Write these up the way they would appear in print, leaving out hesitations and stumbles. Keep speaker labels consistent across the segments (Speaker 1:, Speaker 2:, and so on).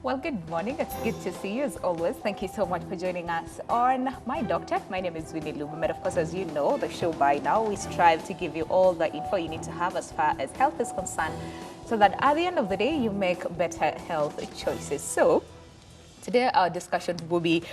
Speaker 1: Well, good morning. It's good to see you as always. Thank you so much for joining us on My Doctor. My name is Winnie Lubum. And of course, as you know, the show by now, we strive to give you all the info you need to have as far as health is concerned so that at the end of the day, you make better health choices. So today, our discussion will be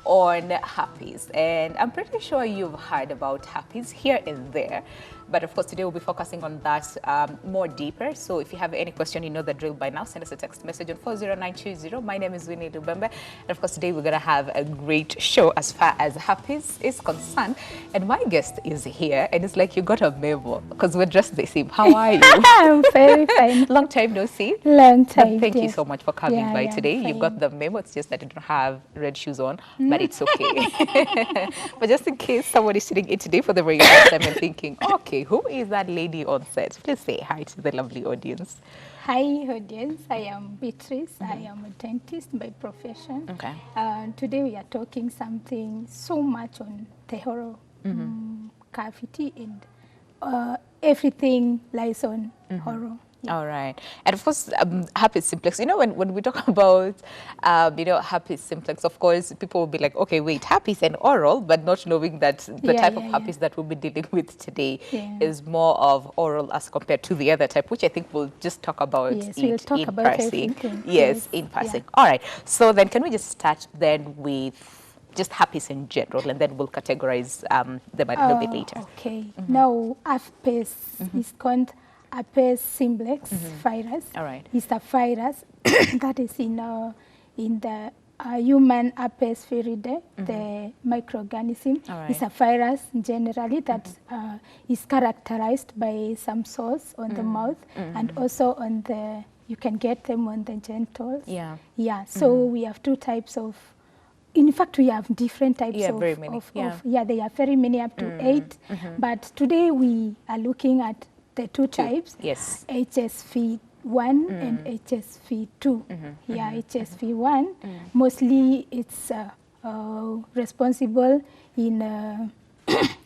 Speaker 1: on herpes. And I'm pretty sure you've heard about herpes here and there. But of course, today we'll be focusing on that more deeper. So if you have any question, you know the drill by now. Send us a text message on 40920. My name is Winnie Lubembe. And of course, today we're going to have a great show as far as herpes is concerned. And my guest is here. And it's like you got a memo because we're dressed the same. How are you?
Speaker 2: I'm very fine.
Speaker 1: Long time no see.
Speaker 2: Long time.
Speaker 1: Thank you so much for coming by today. You've got the memo. It's just that you don't have red shoes on, but it's okay. But just in case someone is sitting in today for the very first time and thinking, okay, who is that lady on set? Please say hi to the lovely audience.
Speaker 2: Hi, audience. I am Beatrice. I am a dentist by profession.
Speaker 1: Okay.
Speaker 2: Today we are talking something so much on the oral cavity, and everything lies on oral.
Speaker 1: Yeah. All right. And of course, herpes simplex, you know, when we talk about, herpes simplex, of course, people will be like, okay, wait, herpes and oral, but not knowing that the type of herpes that we'll be dealing with today is more of oral as compared to the other type, which I think we'll just talk about
Speaker 2: we'll talk
Speaker 1: in
Speaker 2: about
Speaker 1: passing.
Speaker 2: everything.
Speaker 1: Yes, in passing. All right. So then can we just start then with just herpes in general, and then we'll categorize them a little bit later.
Speaker 2: Okay. Now, herpes is called Herpes simplex virus.
Speaker 1: All right.
Speaker 2: It's a virus that is in the human herpes viridae, the microorganism.
Speaker 1: All right.
Speaker 2: It's a virus generally that is characterized by some sores on the mouth and also on the, you can get them on the genitals.
Speaker 1: Yeah.
Speaker 2: Yeah, so we have two types of, in fact, we have different types of,
Speaker 1: very many.
Speaker 2: there are very many, up to 8. But today we are looking at the two types,
Speaker 1: yes,
Speaker 2: HSV1 and HSV2. HSV1, mostly it's responsible in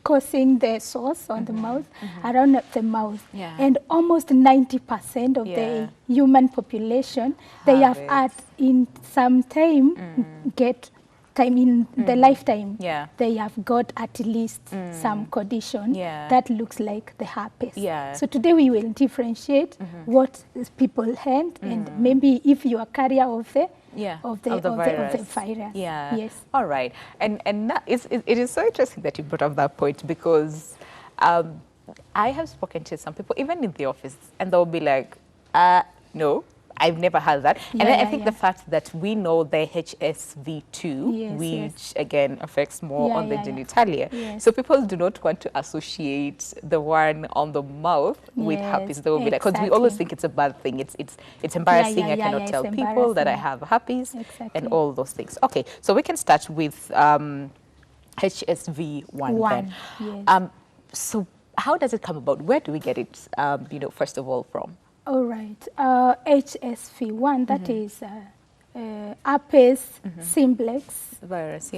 Speaker 2: causing the sores on the mouth, around the mouth. And almost 90% of the human population, they have had in some time, in the lifetime, they have got at least some condition that looks like the herpes. So today we will differentiate what people have and maybe if you are carrier of the virus. Yes.
Speaker 1: All right. And that it is so interesting that you brought up that point because I have spoken to some people, even in the office, and they'll be like, no, I've never had that. And then I think the fact that we know the HSV2, which again affects more on the genitalia. So people do not want to associate the one on the mouth with herpes. They will be like, because we always think it's a bad thing. It's embarrassing. I cannot tell people that I have herpes and all those things. Okay, so we can start with HSV1 then.
Speaker 2: Yes.
Speaker 1: So how does it come about? Where do we get it, first of all, from?
Speaker 2: All right. HSV1, that is herpes simplex
Speaker 1: virus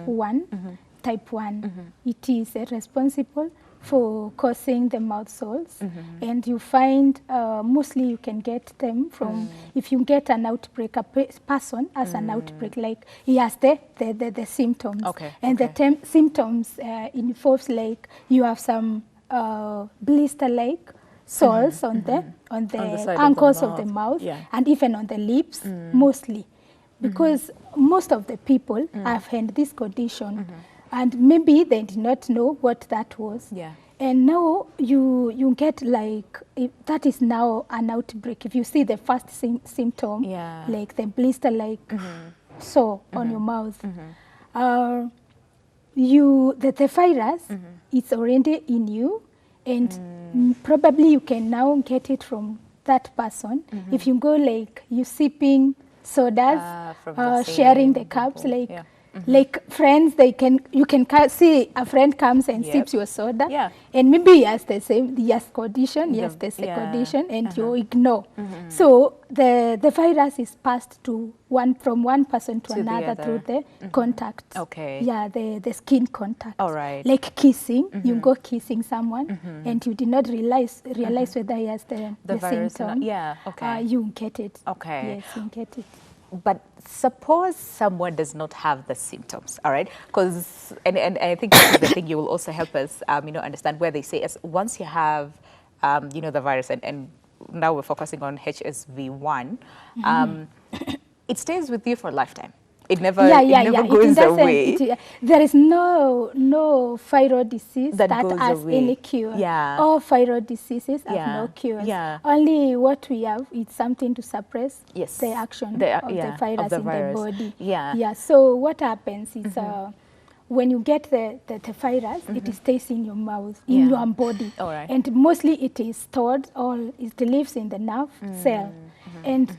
Speaker 2: 1, type 1. It is responsible for causing the mouth sores. And you find mostly you can get them from, if you get an outbreak, a person has an outbreak, like he has the symptoms. And the symptoms involves like you have some blister-like sores on the ankles of the mouth and even on the lips, mostly, because most of the people have had this condition and maybe they did not know what that was. And now you get like, that is now an outbreak. If you see the first symptom, like the blister-like sore on your mouth, the virus is already in you. And probably you can now get it from that person. If you go like you sipping sodas, sharing the cups, like friends, you can see a friend comes and sips your soda, and maybe he has the same condition, condition, and you ignore. So the virus is passed to from one person to another through the contact. The skin contact.
Speaker 1: All right.
Speaker 2: Like kissing, you go kissing someone, and you did not realize whether he has the symptom.
Speaker 1: You
Speaker 2: get it.
Speaker 1: Okay.
Speaker 2: Yes, you get it.
Speaker 1: but suppose someone does not have the symptoms, all right? Because, and I think this is the thing you will also help us, understand where they say, as once you have, the virus, and now we're focusing on HSV1, it stays with you for a lifetime. It never, goes away.
Speaker 2: There is no viral disease that has
Speaker 1: away.
Speaker 2: any cure.
Speaker 1: Yeah.
Speaker 2: All viral diseases have no cures.
Speaker 1: Yeah.
Speaker 2: Only what we have is something to suppress
Speaker 1: Yes.
Speaker 2: the action of the virus in the body.
Speaker 1: Yeah.
Speaker 2: Yeah. So what happens is when you get the virus, it stays in your mouth, in your body.
Speaker 1: All right.
Speaker 2: And mostly it is stored, or it lives in the nerve cell. And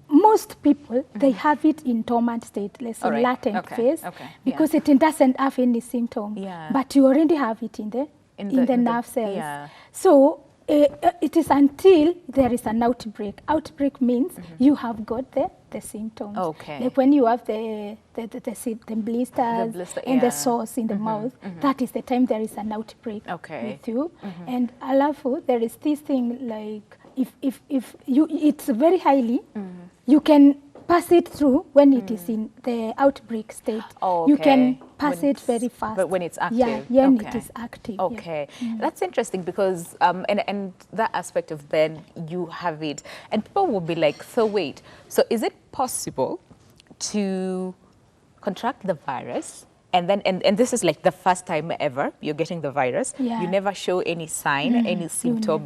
Speaker 2: most people, they have it in dormant state, let's say latent phase, because it doesn't have any symptom.
Speaker 1: Yeah.
Speaker 2: But you already have it in the nerve cells.
Speaker 1: Yeah.
Speaker 2: So it is until there is an outbreak. Outbreak means you have got the symptoms.
Speaker 1: Okay.
Speaker 2: Like when you have the blisters and the sores in the mouth, that is the time there is an outbreak with you. And alafu, there is this thing like, if you, it's very highly, you can pass it through when it is in the outbreak state. You can pass it very fast.
Speaker 1: But when it's active?
Speaker 2: Yeah, when it is active.
Speaker 1: Okay. That's interesting because, and that aspect of then you have it, and people will be like, so wait, so is it possible to contract the virus and then, and this is like the first time ever you're getting the virus, you never show any sign, any symptom,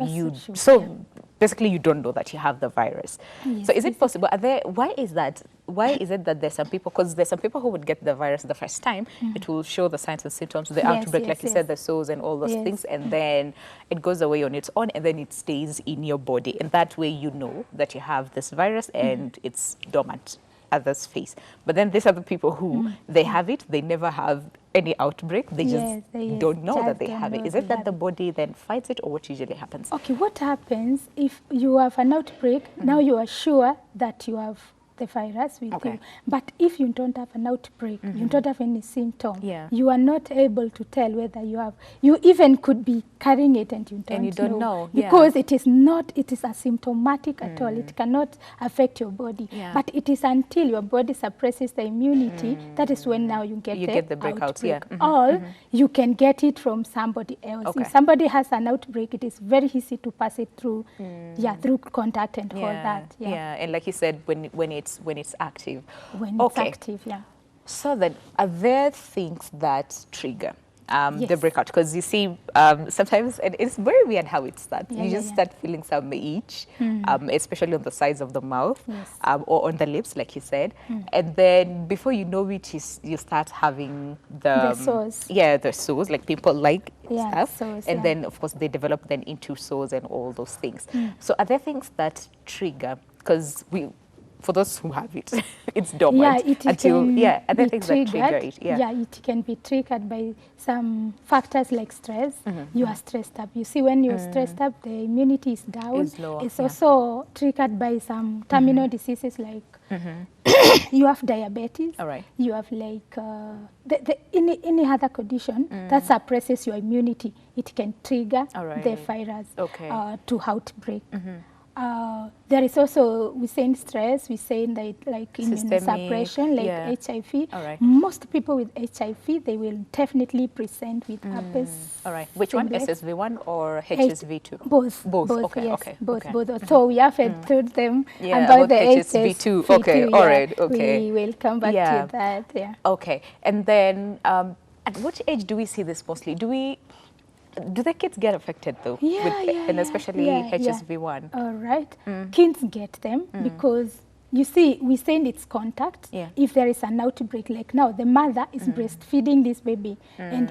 Speaker 1: basically you don't know that you have the virus.
Speaker 2: Yes,
Speaker 1: so is it possible, why is that? Why is it that there's some people, because there's some people who would get the virus the first time, it will show the signs and symptoms, the outbreak, like you said, the sores and all those things, and then it goes away on its own, and then it stays in your body. And that way you know that you have this virus and it's dormant. Others face. But then these are the people who they have it, they never have any outbreak, they just don't know that they have it. Is it that the body then fights it, or what usually happens?
Speaker 2: Okay, what happens if you have an outbreak, now you are sure that you have the virus with you. But if you don't have an outbreak, you don't have any symptom, you are not able to tell whether you have. You even could be carrying it and you don't know. Because it is asymptomatic at all. It cannot affect your body. But it is until your body suppresses the immunity, that is when now you get the breakout. Or you can get it from somebody else. If somebody has an outbreak, it is very easy to pass it through, through contact and all that.
Speaker 1: And like you said, when it's active.
Speaker 2: When it's active,
Speaker 1: So then, are there things that trigger the breakout? Because you see, sometimes, and it's very weird how it starts. You just start feeling some itch, especially on the sides of the mouth, or on the lips, like you said. And then before you know it, you start having the
Speaker 2: sores.
Speaker 1: The sores, like pimple-like stuff.
Speaker 2: Sores,
Speaker 1: and then, of course, they develop then into sores and all those things. So are there things that trigger? Because for those who have it, it's dormant until and then things that trigger it.
Speaker 2: It can be triggered by some factors like stress. You are stressed up. You see, when you're stressed up, the immunity is down. It's also triggered by some terminal diseases like you have diabetes. You have like any other condition that suppresses your immunity. It can trigger the virus to outbreak. There is also, we say stress, we say that like immunosuppression, like HIV. Most people with HIV, they will definitely present with herpes.
Speaker 1: Which one, SSV1 or HSV2?
Speaker 2: Both. Both. So we have told them about the HSV2. We will come back to that.
Speaker 1: Okay. And then, at what age do we see this mostly? Do the kids get affected though? And especially HSV1?
Speaker 2: All right. Kids get them because, you see, we send its contact. If there is an outbreak, like now, the mother is breastfeeding this baby and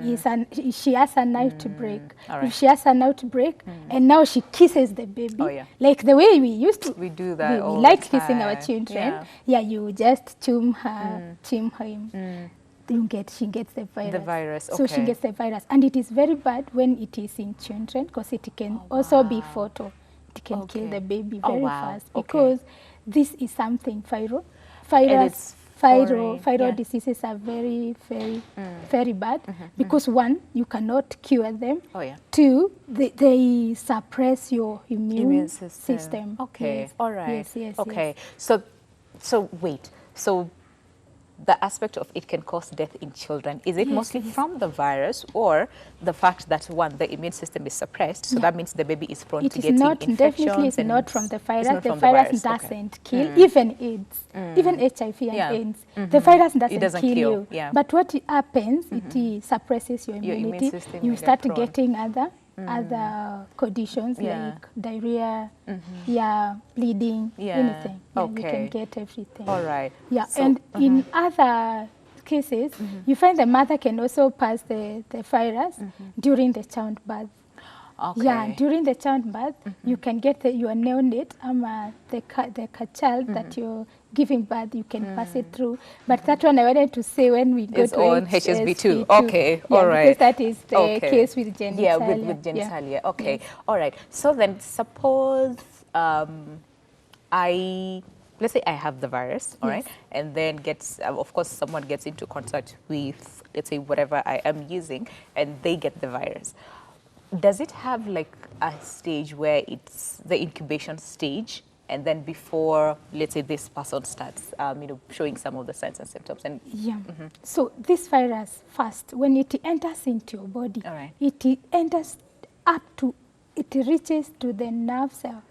Speaker 2: she has an outbreak. If she has an outbreak and now she kisses the baby, like the way we used to.
Speaker 1: We do that all
Speaker 2: we like
Speaker 1: the time.
Speaker 2: kissing our children. You just chum him. She gets the virus. So she gets the virus. And it is very bad when it is in children because it can also be fatal. It can kill the baby very fast because this is something viral. Viral diseases are very, very, very bad because one, you cannot cure them. Two, they suppress your immune system.
Speaker 1: So So wait, so the aspect of it can cause death in children, is it mostly from the virus or the fact that one, the immune system is suppressed, so that means the baby is prone to getting infections?
Speaker 2: Definitely it's not from the virus.
Speaker 1: Not
Speaker 2: The
Speaker 1: from
Speaker 2: virus
Speaker 1: the virus.
Speaker 2: doesn't kill, even AIDS, even HIV and AIDS. The virus doesn't kill you.
Speaker 1: Yeah.
Speaker 2: But what happens, it suppresses your immunity.
Speaker 1: Immune system,
Speaker 2: you
Speaker 1: get
Speaker 2: start
Speaker 1: prone.
Speaker 2: getting other conditions like diarrhea, bleeding, anything. Yeah, you can get everything.
Speaker 1: All right.
Speaker 2: Yeah,
Speaker 1: So,
Speaker 2: and in other cases, you find the mother can also pass the virus during the childbirth.
Speaker 1: Okay.
Speaker 2: Yeah, during the childbirth, you can get your neonate, the child that you're giving birth, you can pass it through. But that one I wanted to say when we go
Speaker 1: It's
Speaker 2: to
Speaker 1: on HSV2. Okay,
Speaker 2: yeah,
Speaker 1: all right.
Speaker 2: because that is the case with genitalia.
Speaker 1: Yeah, with genitalia. Okay,
Speaker 2: Yes.
Speaker 1: all right. So then suppose let's say I have the virus, all right, and then of course, someone gets into contact with, let's say, whatever I am using, and they get the virus. Does it have like a stage where it's the incubation stage, and then before, let's say, this person starts, showing some of the signs and symptoms? And
Speaker 2: so this virus first, when it enters into your body,
Speaker 1: all right,
Speaker 2: it enters it reaches to the nerve cell.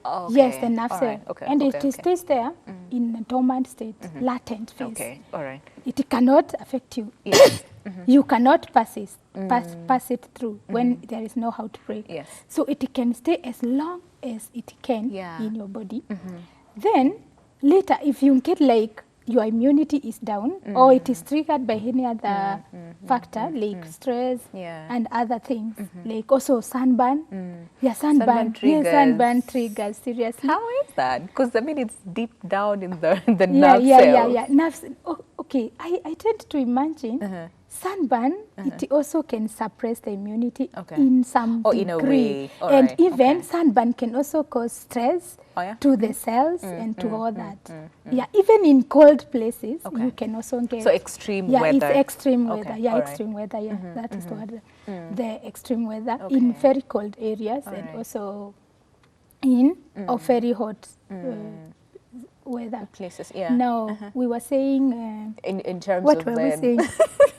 Speaker 1: okay.
Speaker 2: Yes, the nerve
Speaker 1: all
Speaker 2: cell.
Speaker 1: right. Okay.
Speaker 2: And
Speaker 1: okay.
Speaker 2: it stays there in a dormant state, latent phase.
Speaker 1: Okay, all right.
Speaker 2: It cannot affect you.
Speaker 1: Yes.
Speaker 2: You cannot pass it through when there is no outbreak.
Speaker 1: Yes.
Speaker 2: So it can stay as long as it can in your body. Then later, if you get like your immunity is down or it is triggered by any other factor like stress and other things, like also sunburn. Yeah, sunburn triggers. Sunburn triggers, seriously.
Speaker 1: How is that? Because I mean, it's deep down in the nerve cells.
Speaker 2: Yeah. Nerves. Oh, okay, I tend to imagine sunburn, it also can suppress the immunity in some degree.
Speaker 1: In a way.
Speaker 2: And even sunburn can also cause stress to the cells and to all that. Yeah, even in cold places, you can also get...
Speaker 1: So extreme weather.
Speaker 2: Yeah, it's extreme weather. Yeah,
Speaker 1: all
Speaker 2: extreme weather. Yeah, that is the word. The extreme weather in very cold areas and also in very hot weather.
Speaker 1: Places, yeah.
Speaker 2: Now, we were saying...
Speaker 1: in terms
Speaker 2: what
Speaker 1: of
Speaker 2: were we saying?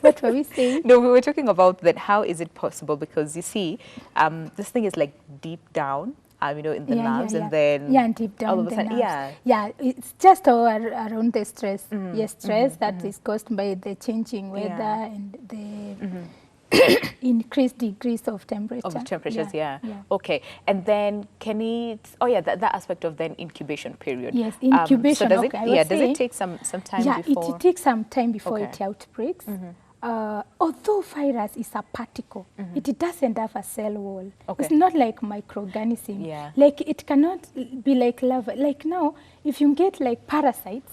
Speaker 2: What were we saying?
Speaker 1: No, we were talking about that. How is it possible? Because you see, this thing is like deep down, in the nerves, and then
Speaker 2: deep down
Speaker 1: all of a sudden,
Speaker 2: yeah, it's just around the stress. Yes, stress that is caused by the changing weather and the increased degrees of temperature.
Speaker 1: Of temperatures, Okay, and then can it? Oh yeah, that aspect of then incubation period.
Speaker 2: Yes, incubation.
Speaker 1: So does it? Does it take some time?
Speaker 2: Yeah,
Speaker 1: before?
Speaker 2: it takes some time before it outbreaks. Although virus is a particle, it doesn't have a cell wall. It's not like microorganism. Like it cannot be like lava. Like now, if you get like parasites,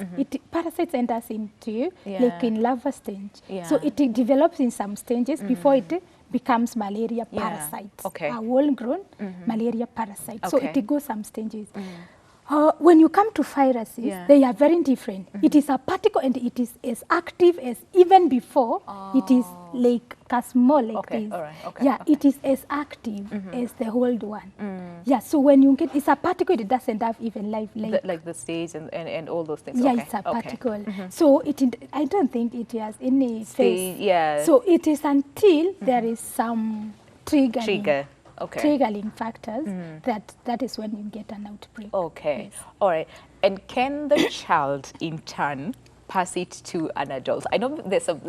Speaker 2: parasites enters into you like in larva stage. So it develops in some stages before it becomes malaria parasites. A whole-grown malaria parasite. So it goes some stages. When you come to viruses, they are very different. It is a particle and it is as active as even before. It is like small like this. It is as active as the old one. Yeah, so when you get, it's a particle, it doesn't have even life.
Speaker 1: Like the stage and all those things.
Speaker 2: Yeah, it's a particle. So I don't think it has any phase. So it is until there is some trigger. Triggering factors, that is when you get an outbreak.
Speaker 1: Okay, all right. And can the child in turn pass it to an adult? I know there's some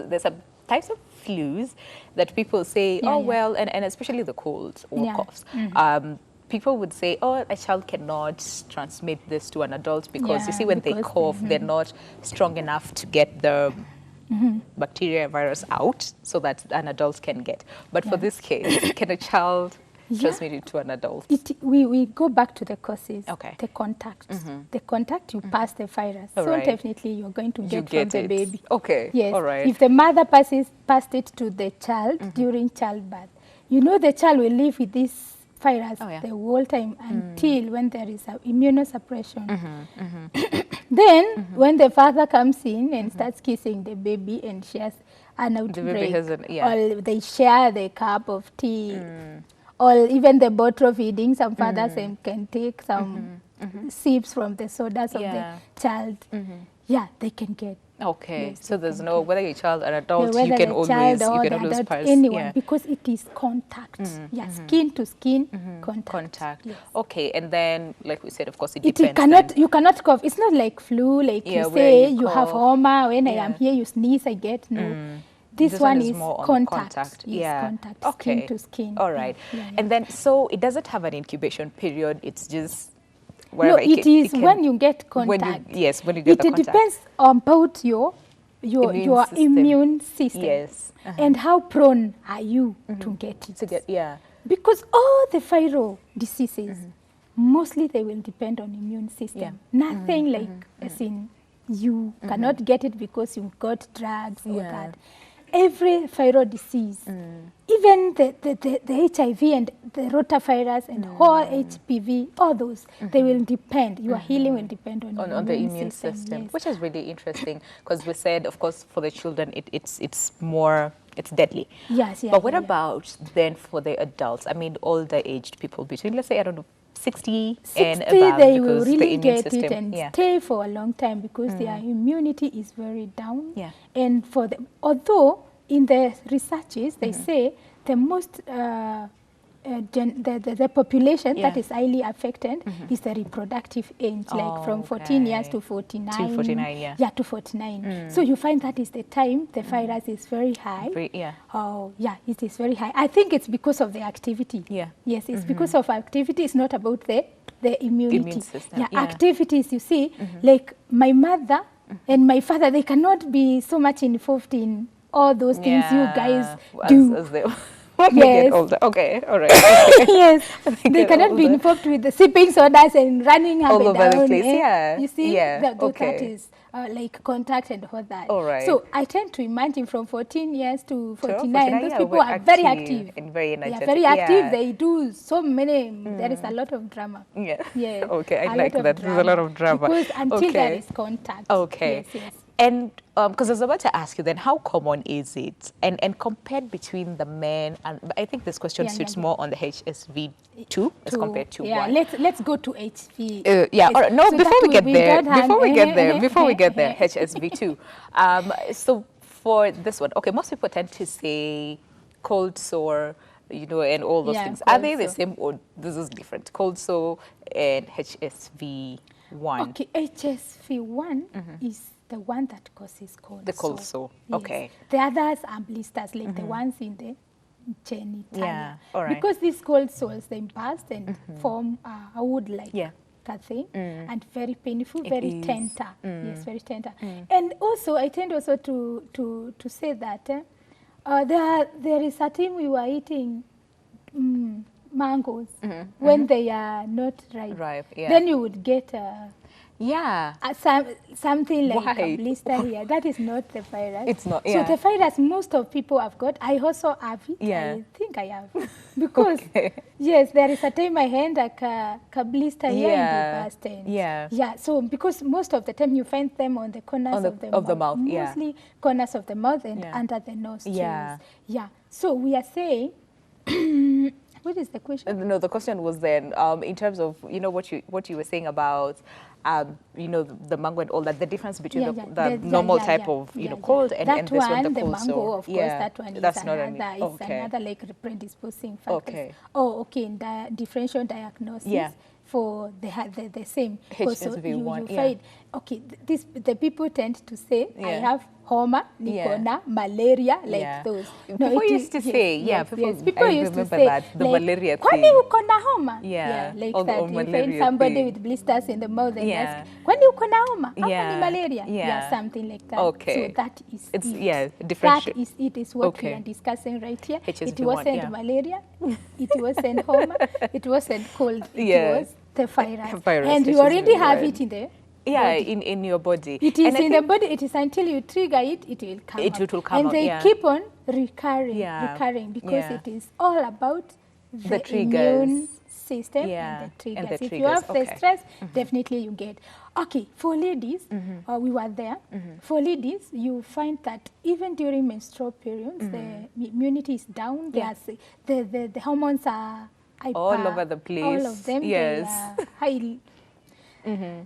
Speaker 1: types of flus that people say, well, and especially the colds or coughs. People would say, oh, a child cannot transmit this to an adult because you see when they cough, they're not strong enough to get the bacteria virus out so that an adult can get. But for this case, can a child transmit it to an adult?
Speaker 2: We go back to the causes, the contact. The contact, you pass the virus. So definitely you're going to get from the baby.
Speaker 1: Okay,
Speaker 2: yes.
Speaker 1: All right.
Speaker 2: If the mother passed it to the child during childbirth, the child will live with this virus the whole time until when there is immunosuppression. Then when the father comes in and starts kissing the baby and shares an outbreak, or they share the cup of tea, or even the bottle feeding, some fathers can take some sips from the sodas of
Speaker 1: Yeah.
Speaker 2: the child, yeah, they can get.
Speaker 1: Okay,
Speaker 2: Yes,
Speaker 1: so
Speaker 2: they
Speaker 1: there's
Speaker 2: can
Speaker 1: no,
Speaker 2: get.
Speaker 1: whether you're a child or
Speaker 2: Yeah,
Speaker 1: adult,
Speaker 2: whether the child or
Speaker 1: you
Speaker 2: the
Speaker 1: can always
Speaker 2: adult,
Speaker 1: pass.
Speaker 2: anyone,
Speaker 1: Yeah.
Speaker 2: because it is contact. Yeah, skin to skin contact.
Speaker 1: Contact.
Speaker 2: Yes.
Speaker 1: Okay, and then, like we said, of course, it
Speaker 2: It
Speaker 1: depends.
Speaker 2: cannot,
Speaker 1: then.
Speaker 2: you cannot cough. It's not like flu, like
Speaker 1: Yeah,
Speaker 2: you
Speaker 1: where
Speaker 2: say
Speaker 1: you
Speaker 2: you have
Speaker 1: cough.
Speaker 2: homa, when I am
Speaker 1: Yeah.
Speaker 2: here you sneeze, I get no. This one is
Speaker 1: more on
Speaker 2: contact.
Speaker 1: contact.
Speaker 2: Yes,
Speaker 1: Yeah.
Speaker 2: contact,
Speaker 1: Okay.
Speaker 2: skin to skin.
Speaker 1: All right.
Speaker 2: Yeah, yeah,
Speaker 1: And then, so it doesn't have an incubation period. It's just
Speaker 2: no,
Speaker 1: wherever
Speaker 2: it is
Speaker 1: can-
Speaker 2: when you get
Speaker 1: when you-
Speaker 2: contact.
Speaker 1: yes, when you get
Speaker 2: it
Speaker 1: the contact.
Speaker 2: depends about your
Speaker 1: System.
Speaker 2: immune system.
Speaker 1: Yes.
Speaker 2: And how prone are you to get it.
Speaker 1: To get, yeah.
Speaker 2: Because all the viral diseases, mostly they will depend on immune system.
Speaker 1: Yeah.
Speaker 2: Nothing like as in you cannot get it because you got drugs or
Speaker 1: Yeah.
Speaker 2: that. Every viral disease, even the HIV and the rotavirus and all HPV, all those, they will depend. Your healing will depend on
Speaker 1: On the immune system,
Speaker 2: yes.
Speaker 1: which is really interesting because we said, of course, for the children, it's more, it's deadly.
Speaker 2: Yes, yeah,
Speaker 1: But what
Speaker 2: yeah.
Speaker 1: about then for the adults? I mean, older aged people between, let's say, I don't know, 60 and
Speaker 2: 60,
Speaker 1: above,
Speaker 2: they will
Speaker 1: because the
Speaker 2: really
Speaker 1: immune
Speaker 2: get
Speaker 1: system,
Speaker 2: it and
Speaker 1: yeah.
Speaker 2: stay for a long time because their immunity is very down.
Speaker 1: Yeah.
Speaker 2: And for them, although in the researches they say the most the population that
Speaker 1: Yeah.
Speaker 2: is highly affected is the reproductive age, like from 14 years to 49.
Speaker 1: To 49, yeah.
Speaker 2: Yeah, to 49. So you find that is the time the virus is very high.
Speaker 1: Yeah.
Speaker 2: Oh, yeah, it is very high. I think it's because of the activity.
Speaker 1: Yeah.
Speaker 2: Yes, it's because of activity. It's not about the immunity.
Speaker 1: Immune system,
Speaker 2: Yeah,
Speaker 1: yeah.
Speaker 2: activities, you see, like my mother and my father, they cannot be so much involved in all those things you guys do.
Speaker 1: As they when they
Speaker 2: Yes.
Speaker 1: get older. Okay, all right.
Speaker 2: Yes, they
Speaker 1: get
Speaker 2: cannot be
Speaker 1: older.
Speaker 2: involved with the sipping sodas and running up
Speaker 1: All
Speaker 2: and
Speaker 1: over the
Speaker 2: down.
Speaker 1: place, yeah,
Speaker 2: You see,
Speaker 1: yeah,
Speaker 2: that
Speaker 1: okay.
Speaker 2: is like contact and all that.
Speaker 1: All right.
Speaker 2: So I tend to imagine from 14 years to 49,
Speaker 1: 49,
Speaker 2: those
Speaker 1: yeah,
Speaker 2: people
Speaker 1: we're
Speaker 2: are very
Speaker 1: active
Speaker 2: active.
Speaker 1: and very
Speaker 2: They are
Speaker 1: energetic,
Speaker 2: very active.
Speaker 1: yeah.
Speaker 2: They do so many, there is a lot of drama.
Speaker 1: Yeah.
Speaker 2: Yeah.
Speaker 1: Okay, I
Speaker 2: a
Speaker 1: like
Speaker 2: lot of
Speaker 1: that. There's a lot of drama.
Speaker 2: Because until there
Speaker 1: Okay.
Speaker 2: is contact.
Speaker 1: Okay.
Speaker 2: Yes, yes.
Speaker 1: And because I was about to ask you then, how common is it? And compared between the men, and I think this question
Speaker 2: Yeah,
Speaker 1: suits
Speaker 2: yeah.
Speaker 1: more on the HSV2 as compared to
Speaker 2: yeah,
Speaker 1: 1.
Speaker 2: let's go to HV.
Speaker 1: Yeah,
Speaker 2: Yes.
Speaker 1: all right. No,
Speaker 2: So
Speaker 1: before
Speaker 2: that
Speaker 1: we
Speaker 2: will
Speaker 1: get
Speaker 2: be
Speaker 1: there,
Speaker 2: that hand.
Speaker 1: before we get there, HSV2. So for this one, okay, most people tend to say cold sore, you know, and all those
Speaker 2: Yeah,
Speaker 1: things. Are
Speaker 2: cold
Speaker 1: they the
Speaker 2: sore.
Speaker 1: same or this is different? Cold sore and HSV1.
Speaker 2: Okay, HSV1 is the one that causes cold
Speaker 1: The cold sore,
Speaker 2: Yes.
Speaker 1: okay.
Speaker 2: The others are blisters, like the ones in the genitalia.
Speaker 1: Yeah, all right.
Speaker 2: Because these cold sores, they burst and form a wood-like
Speaker 1: Yeah.
Speaker 2: that thing, and very painful,
Speaker 1: It
Speaker 2: very
Speaker 1: is.
Speaker 2: tender. Yes, very tender. And also, I tend also to say that there is a time we were eating mangoes when they are not ripe.
Speaker 1: Ripe, yeah.
Speaker 2: Then you would get
Speaker 1: Yeah.
Speaker 2: something like
Speaker 1: Why?
Speaker 2: a blister here. That is not the virus.
Speaker 1: It's not, yeah.
Speaker 2: So the virus most of people have got. I also have it.
Speaker 1: Yeah.
Speaker 2: I think I have. Because,
Speaker 1: Okay.
Speaker 2: yes, there is a time I had a blister here
Speaker 1: Yeah.
Speaker 2: and it burst.
Speaker 1: Yeah.
Speaker 2: Yeah, so because most of the time you find them on the corners
Speaker 1: of the mouth, yeah.
Speaker 2: Mostly corners of the mouth and
Speaker 1: Yeah.
Speaker 2: under the nostrils.
Speaker 1: Yeah.
Speaker 2: Yeah. So we are saying, what is the question?
Speaker 1: No, the question was then in terms of, you know, what you were saying about, you know, the mango and all that, the difference between the normal type of, you know, cold and
Speaker 2: that
Speaker 1: this one, the
Speaker 2: the
Speaker 1: cold
Speaker 2: mango,
Speaker 1: sore.
Speaker 2: of course, that one
Speaker 1: That's
Speaker 2: is
Speaker 1: not
Speaker 2: another,
Speaker 1: okay.
Speaker 2: another like predisposing factors.
Speaker 1: Okay.
Speaker 2: Oh, okay, in the differential diagnosis.
Speaker 1: Yeah.
Speaker 2: For the same.
Speaker 1: HSV1,
Speaker 2: you find, okay, the people tend to say, I
Speaker 1: Yeah.
Speaker 2: have homa,
Speaker 1: Yeah.
Speaker 2: nicona, malaria, like
Speaker 1: Yeah.
Speaker 2: those.
Speaker 1: People
Speaker 2: it
Speaker 1: used to say, yeah, people- I
Speaker 2: used to
Speaker 1: remember
Speaker 2: say,
Speaker 1: that, the
Speaker 2: like,
Speaker 1: malaria
Speaker 2: kwani
Speaker 1: thing.
Speaker 2: uko na homa?
Speaker 1: Yeah,
Speaker 2: like
Speaker 1: or
Speaker 2: that. You
Speaker 1: malaria
Speaker 2: find somebody
Speaker 1: thing.
Speaker 2: with blisters in the mouth and
Speaker 1: Yeah.
Speaker 2: ask, kwani uko na homa? Ama
Speaker 1: Yeah.
Speaker 2: ni malaria?
Speaker 1: Yeah.
Speaker 2: Something like that.
Speaker 1: Okay.
Speaker 2: So that is
Speaker 1: It's-
Speaker 2: it.
Speaker 1: yeah, differential.
Speaker 2: That is it, is what
Speaker 1: Okay.
Speaker 2: we are discussing right here. It
Speaker 1: HSV1,
Speaker 2: wasn't
Speaker 1: yeah.
Speaker 2: malaria, it wasn't homa, it wasn't cold, it
Speaker 1: Yeah.
Speaker 2: was the virus.
Speaker 1: Virus,
Speaker 2: And you already have
Speaker 1: HSV1.
Speaker 2: it in there.
Speaker 1: Yeah,
Speaker 2: body.
Speaker 1: in your body.
Speaker 2: It is
Speaker 1: And I
Speaker 2: in the
Speaker 1: think-
Speaker 2: body. It is until you trigger it, it will come
Speaker 1: It
Speaker 2: out.
Speaker 1: will come
Speaker 2: and
Speaker 1: out,
Speaker 2: they
Speaker 1: yeah.
Speaker 2: keep on recurring,
Speaker 1: Yeah.
Speaker 2: because
Speaker 1: Yeah.
Speaker 2: it is all about the
Speaker 1: triggers.
Speaker 2: immune system
Speaker 1: Yeah,
Speaker 2: and the triggers.
Speaker 1: and the
Speaker 2: If you
Speaker 1: triggers,
Speaker 2: have
Speaker 1: okay.
Speaker 2: the stress, definitely you get. Okay, for ladies, we were there. For ladies, you find that even during menstrual periods, the immunity is down.
Speaker 1: Yeah.
Speaker 2: The hormones are hyper,
Speaker 1: All over the place.
Speaker 2: All of them.
Speaker 1: Yes.
Speaker 2: They are high.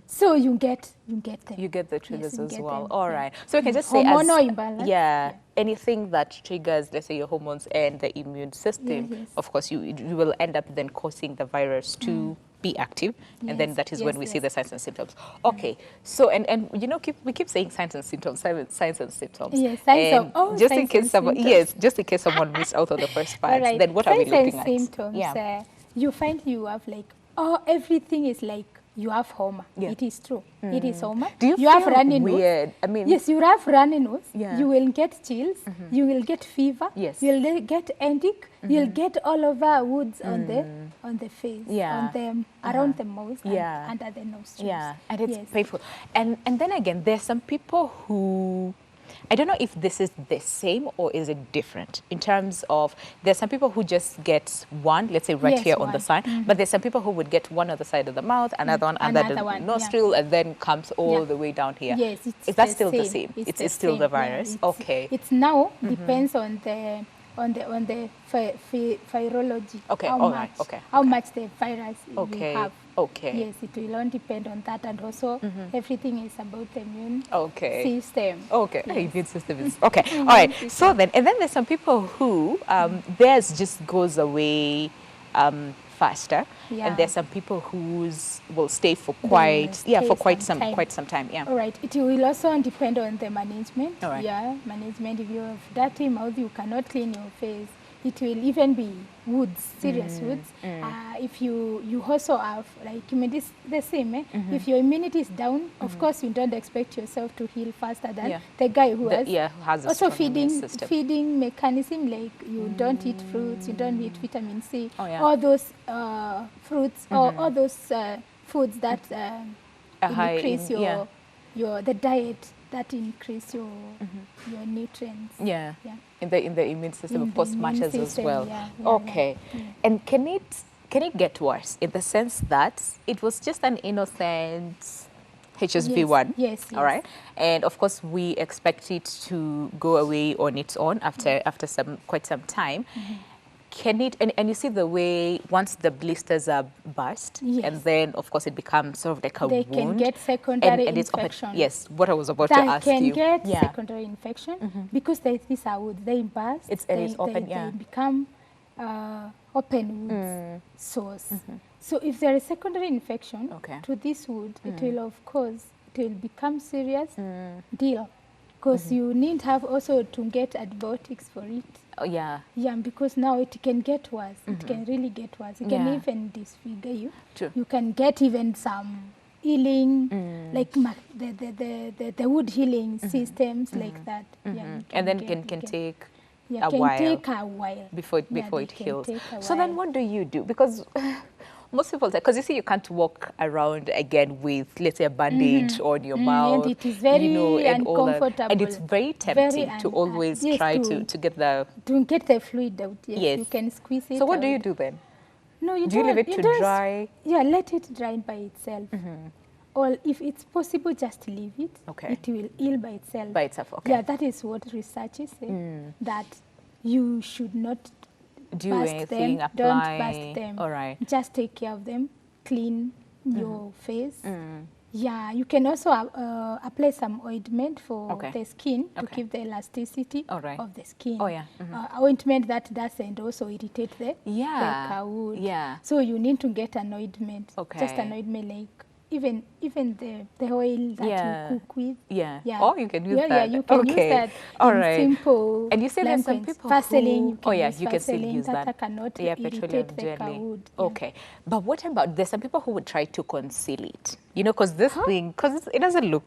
Speaker 2: So you get them.
Speaker 1: You get the triggers
Speaker 2: you
Speaker 1: as
Speaker 2: get
Speaker 1: well.
Speaker 2: them,
Speaker 1: All
Speaker 2: yeah.
Speaker 1: right. So we can just say
Speaker 2: Hormonal imbalance.
Speaker 1: yeah, anything that triggers, let's say, your hormones and the immune system,
Speaker 2: Yes.
Speaker 1: of course, you will end up then causing the virus to be active, and then
Speaker 2: Yes,
Speaker 1: that is when we
Speaker 2: yes,
Speaker 1: see the signs and symptoms. Okay. So and you know, we keep saying signs and symptoms, signs and symptoms.
Speaker 2: Yes, signs
Speaker 1: and
Speaker 2: of
Speaker 1: just in
Speaker 2: signs
Speaker 1: case
Speaker 2: and
Speaker 1: someone
Speaker 2: symptoms.
Speaker 1: just in case someone missed out on the first part,
Speaker 2: All right.
Speaker 1: then what are we
Speaker 2: Signs
Speaker 1: looking
Speaker 2: and
Speaker 1: at?
Speaker 2: symptoms.
Speaker 1: Yeah.
Speaker 2: You find you have like, everything is like you have homa.
Speaker 1: Yeah.
Speaker 2: It is true. It is homa.
Speaker 1: Do you
Speaker 2: have
Speaker 1: feel
Speaker 2: runny
Speaker 1: weird?
Speaker 2: nose.
Speaker 1: I mean,
Speaker 2: Yes, you have runny nose.
Speaker 1: Yeah.
Speaker 2: You will get chills. You will get fever.
Speaker 1: Yes.
Speaker 2: You'll get headache. You'll get all over woods on the face,
Speaker 1: Yeah.
Speaker 2: on them, around the mouth,
Speaker 1: Yeah.
Speaker 2: and under the nostrils.
Speaker 1: yeah, and it's
Speaker 2: Yes.
Speaker 1: painful. And then again, there's some people who, I don't know if this is the same or is it different in terms of, there's some people who just get one, let's say right
Speaker 2: Yes,
Speaker 1: here on the
Speaker 2: one.
Speaker 1: side, but there's some people who would get one on the side of the mouth, another one under
Speaker 2: Another
Speaker 1: the
Speaker 2: one, yeah.
Speaker 1: nostril, and then comes all
Speaker 2: Yeah.
Speaker 1: the way down here.
Speaker 2: Yes, it's
Speaker 1: Is that
Speaker 2: the
Speaker 1: still the
Speaker 2: same.
Speaker 1: same?
Speaker 2: It's
Speaker 1: It's still the
Speaker 2: same, yeah,
Speaker 1: virus?
Speaker 2: it's-
Speaker 1: Okay.
Speaker 2: It's now depends on the virology.
Speaker 1: Okay,
Speaker 2: How
Speaker 1: all
Speaker 2: much,
Speaker 1: right, okay,
Speaker 2: How much the virus
Speaker 1: Okay,
Speaker 2: you have.
Speaker 1: okay.
Speaker 2: Yes, it will all depend on that, and also everything is about the immune
Speaker 1: Okay.
Speaker 2: system.
Speaker 1: Okay,
Speaker 2: Yes.
Speaker 1: immune system is okay. All right. So then, and then there's some people who theirs just goes away faster,
Speaker 2: Yeah.
Speaker 1: and there's some people whose will stay for
Speaker 2: will
Speaker 1: quite
Speaker 2: stay
Speaker 1: for quite
Speaker 2: some time.
Speaker 1: quite some time. Yeah.
Speaker 2: All right. It will also depend on the management.
Speaker 1: All right.
Speaker 2: Yeah, management. If you have dirty mouth, you cannot clean your face. It will even be wounds, serious wounds. If you also have, like, I mean, this the same. If your immunity is down, of course, you don't expect yourself to heal faster than
Speaker 1: Yeah.
Speaker 2: the guy who
Speaker 1: Who has a
Speaker 2: also
Speaker 1: strong immune
Speaker 2: feeding
Speaker 1: system.
Speaker 2: mechanism, like you don't eat fruits, you don't eat vitamin C,
Speaker 1: Oh, yeah.
Speaker 2: all those fruits or all those foods that
Speaker 1: high
Speaker 2: increase
Speaker 1: in- yeah.
Speaker 2: your the diet that increase your nutrients.
Speaker 1: Yeah.
Speaker 2: Yeah.
Speaker 1: In the immune system,
Speaker 2: In
Speaker 1: of
Speaker 2: the
Speaker 1: course,
Speaker 2: immune
Speaker 1: matches as
Speaker 2: system,
Speaker 1: well.
Speaker 2: yeah,
Speaker 1: Okay.
Speaker 2: yeah.
Speaker 1: And can it get worse in the sense that it was just an innocent HSV1?
Speaker 2: Yes,
Speaker 1: All right. And of course, we expect it to go away on its own after quite some time. Can it, and you see the way once the blisters are burst,
Speaker 2: Yes.
Speaker 1: and then of course it becomes sort of like a
Speaker 2: They
Speaker 1: wound.
Speaker 2: can get secondary
Speaker 1: and it's open.
Speaker 2: infection.
Speaker 1: Yes, what I was about to
Speaker 2: They
Speaker 1: ask
Speaker 2: can
Speaker 1: you.
Speaker 2: get
Speaker 1: Yeah.
Speaker 2: secondary infection because these are wounds. They burst.
Speaker 1: And it's open, yeah.
Speaker 2: They become open wounds sores. So if there is secondary infection
Speaker 1: Okay.
Speaker 2: to this wound, it will, of course, it will become serious deal, because you need have also to get antibiotics for it.
Speaker 1: Oh, yeah.
Speaker 2: Yeah, because now it can get worse. It can really get worse. It can
Speaker 1: Yeah.
Speaker 2: even disfigure you.
Speaker 1: True.
Speaker 2: You can get even some healing, like the wood healing systems like that. Yeah, you
Speaker 1: And then
Speaker 2: get-
Speaker 1: can
Speaker 2: you
Speaker 1: take
Speaker 2: yeah,
Speaker 1: a
Speaker 2: can
Speaker 1: while
Speaker 2: take a while
Speaker 1: before
Speaker 2: Yeah,
Speaker 1: before
Speaker 2: they
Speaker 1: it
Speaker 2: can
Speaker 1: heals.
Speaker 2: take a
Speaker 1: So then
Speaker 2: while.
Speaker 1: what do you do? Because most people say, because you see, you can't walk around again with, let's say, a bandage on your mouth.
Speaker 2: and it is very
Speaker 1: and all that.
Speaker 2: uncomfortable.
Speaker 1: And it's very tempting to always
Speaker 2: yes,
Speaker 1: try to get the.
Speaker 2: to get the fluid out. Yes,
Speaker 1: Yes.
Speaker 2: you can squeeze it.
Speaker 1: So what do you
Speaker 2: out.
Speaker 1: do then?
Speaker 2: No, you
Speaker 1: Do you
Speaker 2: don't.
Speaker 1: leave it to
Speaker 2: don't-
Speaker 1: dry?
Speaker 2: Yeah, let it dry by itself. Or if it's possible, just leave it.
Speaker 1: Okay.
Speaker 2: It will heal by itself.
Speaker 1: By itself, okay.
Speaker 2: Yeah, that is what researchers say. That you should not
Speaker 1: Do
Speaker 2: burst
Speaker 1: anything,
Speaker 2: them.
Speaker 1: apply.
Speaker 2: Don't burst them.
Speaker 1: All right.
Speaker 2: Just take care of them. Clean your face. Yeah, you can also apply some ointment for
Speaker 1: Okay.
Speaker 2: the skin to
Speaker 1: Okay.
Speaker 2: keep the elasticity
Speaker 1: All right.
Speaker 2: of the skin.
Speaker 1: Oh, yeah.
Speaker 2: Ointment that doesn't also irritate the
Speaker 1: Yeah.
Speaker 2: wood.
Speaker 1: Yeah.
Speaker 2: So you need to get an ointment.
Speaker 1: Okay.
Speaker 2: Just an ointment, like even the oil that
Speaker 1: Yeah.
Speaker 2: you cook with.
Speaker 1: Yeah.
Speaker 2: Yeah.
Speaker 1: Oh, you can use
Speaker 2: Yeah,
Speaker 1: that.
Speaker 2: you can
Speaker 1: Okay.
Speaker 2: use that.
Speaker 1: All
Speaker 2: in
Speaker 1: right.
Speaker 2: Simple.
Speaker 1: And you say there's some
Speaker 2: lemons.
Speaker 1: people
Speaker 2: Vaseline.
Speaker 1: who-
Speaker 2: You can
Speaker 1: oh, yeah,
Speaker 2: use
Speaker 1: you can still
Speaker 2: Vaseline.
Speaker 1: use that.
Speaker 2: Cannot
Speaker 1: Yeah, petroleum
Speaker 2: irritate the
Speaker 1: jelly.
Speaker 2: wood. Yeah.
Speaker 1: Okay. But what about, there's some people who would try to conceal it, you know, because this thing, because it doesn't look